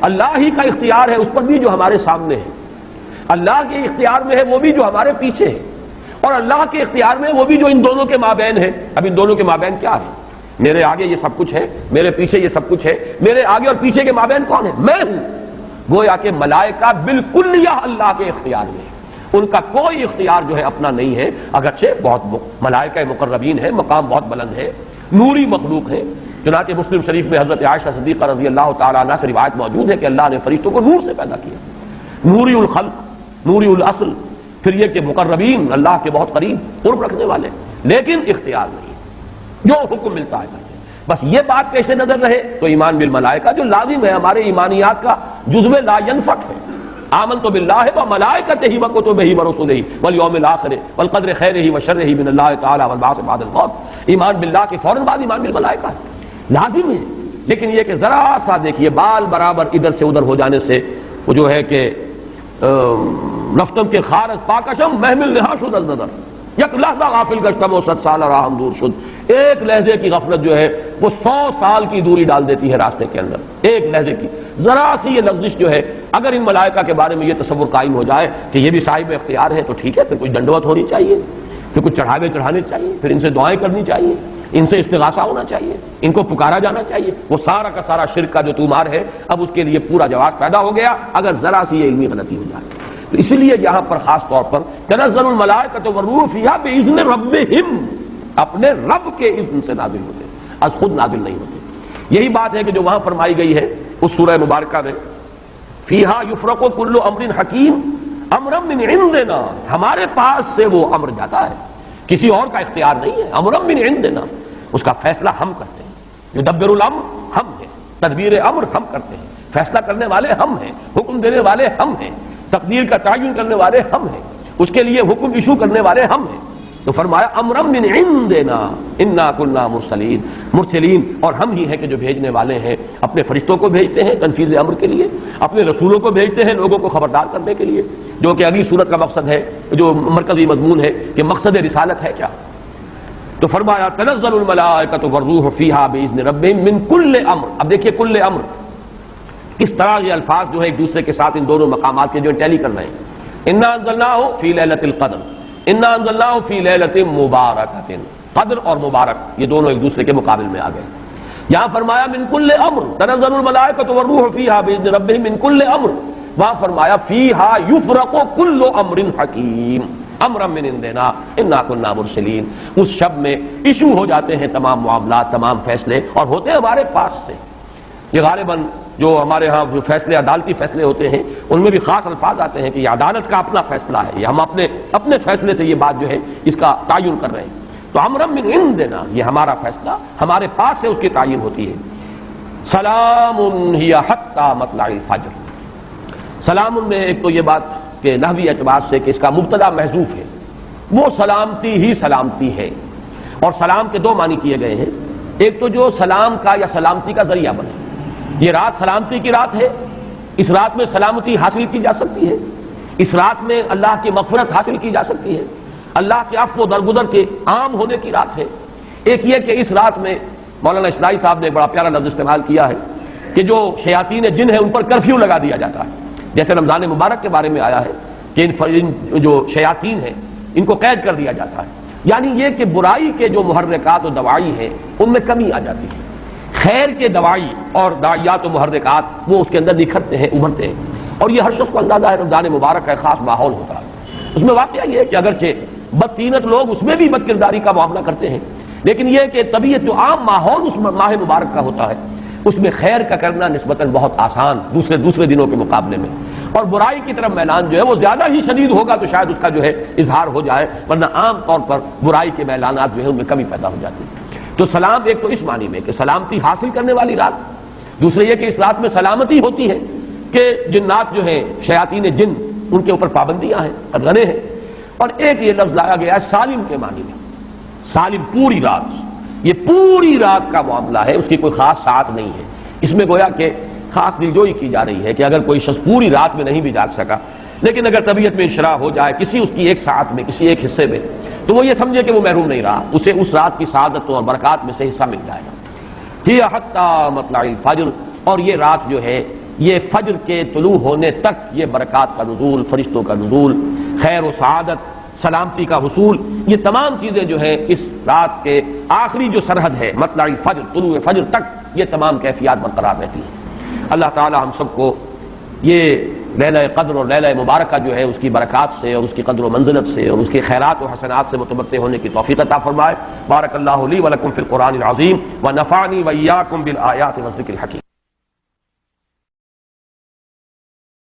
اللہ ہی کا اختیار ہے اس پر بھی جو ہمارے سامنے ہے، اللہ کے اختیار میں ہے وہ بھی جو ہمارے پیچھے ہے، اور اللہ کے اختیار میں وہ بھی جو ان دونوں کے مابین ہے. اب ان دونوں کے مابین کیا ہے؟ میرے آگے یہ سب کچھ ہے، میرے پیچھے یہ سب کچھ ہے. میرے آگے اور پیچھے کے مابین کون ہے؟ میں ہوں. گویا کہ ملائکہ بالکل اللہ کے اختیار میں ہے، ان کا کوئی اختیار جو ہے اپنا نہیں ہے، اگرچہ بہت ملائکہ مقربین ہے، مقام بہت بلند ہے، نوری مخلوق ہے. چنانچہ مسلم شریف میں حضرت عائشہ صدیقہ رضی اللہ تعالیٰ عنہا سے روایت موجود ہے کہ اللہ نے فرشتوں کو نور سے پیدا کیا، نوری الخلق، نوری الاصل. پھر یہ کہ مقربین، اللہ کے بہت قریب قرب رکھنے والے، لیکن اختیار نہیں، جو حکم ملتا ہے. بس یہ بات پیش نظر رہے تو ایمان بالملائکہ جو لازم ہے، ہمارے ایمانیات کا جزو لا ینفک ہے. آمنت باللہ وملائکتہ وکتبہ ورسلہ والیوم الآخر والقدر خیرہ وشرہ من اللہ تعالی والبعث بعد الموت. ایمان باللہ کے فوراً بعد ایمان بالملائکہ لازم ہے. لیکن یہ کہ ذرا سا دیکھیے بال برابر ادھر سے ادھر ہو جانے سے وہ جو ہے کہ رفتم کے خارج پاکشم محمل نہا شد از نظر، یک لحظہ غافل گشتم و 100 سال راہم دور شد. ایک لہجے کی غفلت جو ہے وہ 100 سال کی دوری ڈال دیتی ہے راستے کے اندر. ایک لہجے کی ذرا سی یہ لفظش جو ہے، اگر ان ملائکہ کے بارے میں یہ تصور قائم ہو جائے کہ یہ بھی صاحب اختیار ہے تو ٹھیک ہے، پھر کچھ دنڈوت ہونی چاہیے، پھر کچھ چڑھانے چاہیے، پھر ان سے دعائیں کرنی چاہیے. ان سے استغاثہ ہونا چاہیے، ان کو پکارا جانا چاہیے۔ وہ سارا کا سارا شرک کا جو طومار ہے اب اس کے لیے پورا جواز پیدا ہو گیا اگر ذرا سی یہ علمی غلطی ہو جائے۔ تو اس لیے یہاں پر خاص طور پر تنزل الملائکۃ والروح فیہا بإذن ربہم، اپنے رب کے اذن سے نازل ہوتے ہیں، از خود نازل نہیں ہوتے۔ یہی بات ہے کہ جو وہاں فرمائی گئی ہے اس سورہ مبارکہ میں، فیہا یفرق کل امر حکیم امرا من عندنا، ہمارے پاس سے وہ امر جاتا ہے، کسی اور کا اختیار نہیں ہے۔ امرا من عندنا، اس کا فیصلہ ہم کرتے ہیں۔ یدبر الامر ہم ہیں، تدبیر امر ہم کرتے ہیں، فیصلہ کرنے والے ہم ہیں، حکم دینے والے ہم ہیں، تقدیر کا تعین کرنے والے ہم ہیں، اس کے لیے حکم ایشو کرنے والے ہم ہیں۔ تو فرمایا امرا من عندنا انا کنا مرسلین، اور ہم ہی ہیں کہ جو بھیجنے والے ہیں، اپنے فرشتوں کو بھیجتے ہیں تنفیذ امر کے لیے، اپنے رسولوں کو بھیجتے ہیں لوگوں کو خبردار کرنے کے لیے، جو کہ اگلی صورت کا مقصد ہے، جو مرکزی مضمون ہے کہ مقصد رسالت ہے کیا۔ تو فرمایا تنزل الملائکۃ والروح فیہا باذن ربہم من کل امر۔ اب دیکھیے کل امر کس طرح یہ الفاظ جو ہے ایک دوسرے کے ساتھ ان دونوں مقامات کے جو ٹیلی کر رہے ہیں۔ انا انزلناہ فی لیلۃ القدر، انا انزلناہ فی لیلۃ مبارکۃ، قدر اور مبارک یہ دونوں ایک دوسرے کے مقابل میں آ گئے۔ یہاں فرمایا من کل امر، تنزل الملائکۃ والروح فیہا باذن ربہم من کل امر، وہاں فرمایا فیہا یفرق کل امر حکیم امرا من عندنا انا کنا مرسلین۔ اس شب میں ایشو ہو جاتے ہیں تمام معاملات، تمام فیصلے، اور ہوتے ہیں ہمارے پاس سے۔ یہ غالباً جو ہمارے ہاں جو فیصلے عدالتی فیصلے ہوتے ہیں ان میں بھی خاص الفاظ آتے ہیں کہ یہ عدالت کا اپنا فیصلہ ہے، یہ ہم اپنے فیصلے سے یہ بات جو ہے اس کا تعین کر رہے ہیں۔ تو امرا من عندنا یہ ہمارا فیصلہ ہمارے پاس سے اس کی تعین ہوتی ہے۔ سلام ہی حتی مطلع الفجر، سلام میں ایک تو یہ بات کہ نحوی اعتبار سے کہ اس کا مبتدا محذوف ہے، وہ سلامتی ہی سلامتی ہے، اور سلام کے دو معنی کیے گئے ہیں۔ ایک تو جو سلام کا یا سلامتی کا ذریعہ بنے، یہ رات سلامتی کی رات ہے، اس رات میں سلامتی حاصل کی جا سکتی ہے، اس رات میں اللہ کی مغفرت حاصل کی جا سکتی ہے، اللہ کے عفو و درگزر کے عام ہونے کی رات ہے۔ ایک یہ کہ اس رات میں مولانا اسرائیل صاحب نے ایک بڑا پیارا لفظ استعمال کیا ہے کہ جو شیاطین جن ہیں ان پر کرفیو لگا دیا جاتا ہے، جیسے رمضان مبارک کے بارے میں آیا ہے کہ ان جو شیاطین ہیں ان کو قید کر دیا جاتا ہے، یعنی یہ کہ برائی کے جو محرکات و دوائی ہیں ان میں کمی آ جاتی ہے، خیر کے دوائی اور داعیات و محرکات وہ اس کے اندر نکھرتے ہیں، ابھرتے ہیں، اور یہ ہر شخص کو اندازہ ہے رمضان مبارک کا ایک خاص ماحول ہوتا ہے۔ اس میں واقعہ یہ ہے کہ اگرچہ بدطینت لوگ اس میں بھی بد کرداری کا معاملہ کرتے ہیں، لیکن یہ کہ طبیعت جو عام ماحول اس ماہ مبارک کا ہوتا ہے اس میں خیر کا کرنا نسبتاً بہت آسان دوسرے دنوں کے مقابلے میں، اور برائی کی طرف میلان جو ہے وہ زیادہ ہی شدید ہوگا تو شاید اس کا جو ہے اظہار ہو جائے، ورنہ عام طور پر برائی کے میلانات جو ہے ان میں کمی پیدا ہو جاتی ہے۔ تو سلام ایک تو اس معنی میں کہ سلامتی حاصل کرنے والی رات، دوسرے یہ کہ اس رات میں سلامتی ہوتی ہے کہ جنات جو ہیں شیاطین جن ان کے اوپر پابندیاں ہیں، غنے ہیں، اور ایک یہ لفظ لایا گیا ہے سالم کے معنی میں، سالم پوری رات، یہ پوری رات کا معاملہ ہے، اس کی کوئی خاص ساعت نہیں ہے، اس میں گویا کہ خاص دلجوئی کی جا رہی ہے کہ اگر کوئی شخص پوری رات میں نہیں بھی جاگ سکا لیکن اگر طبیعت میں انشراح ہو جائے کسی اس کی ایک ساعت میں، کسی ایک حصے میں، تو وہ یہ سمجھے کہ وہ محروم نہیں رہا، اسے اس رات کی سعادت اور برکات میں سے حصہ مل جائے گا۔ ہی حتی مطلع الفجر، اور یہ رات جو ہے یہ فجر کے طلوع ہونے تک یہ برکات کا نزول، فرشتوں کا نزول، خیر و سعادت، سلامتی کا حصول، یہ تمام چیزیں جو ہے اس رات کے آخری جو سرحد ہے مطلع الفجر، طلوع فجر تک یہ تمام کیفیات برقرار رہتی ہیں۔ اللہ تعالی ہم سب کو یہ لیلہ قدر اور لیلہ مبارکہ جو ہے اس کی برکات سے اور اس کی قدر و منزلت سے اور اس کے خیرات و حسنات سے متمتع ہونے کی توفیق عطا فرمائے۔ بارک اللہ لی ولکم فی القرآن العظیم ونفعنی وإیاکم بالآیات والذکر الحکیم۔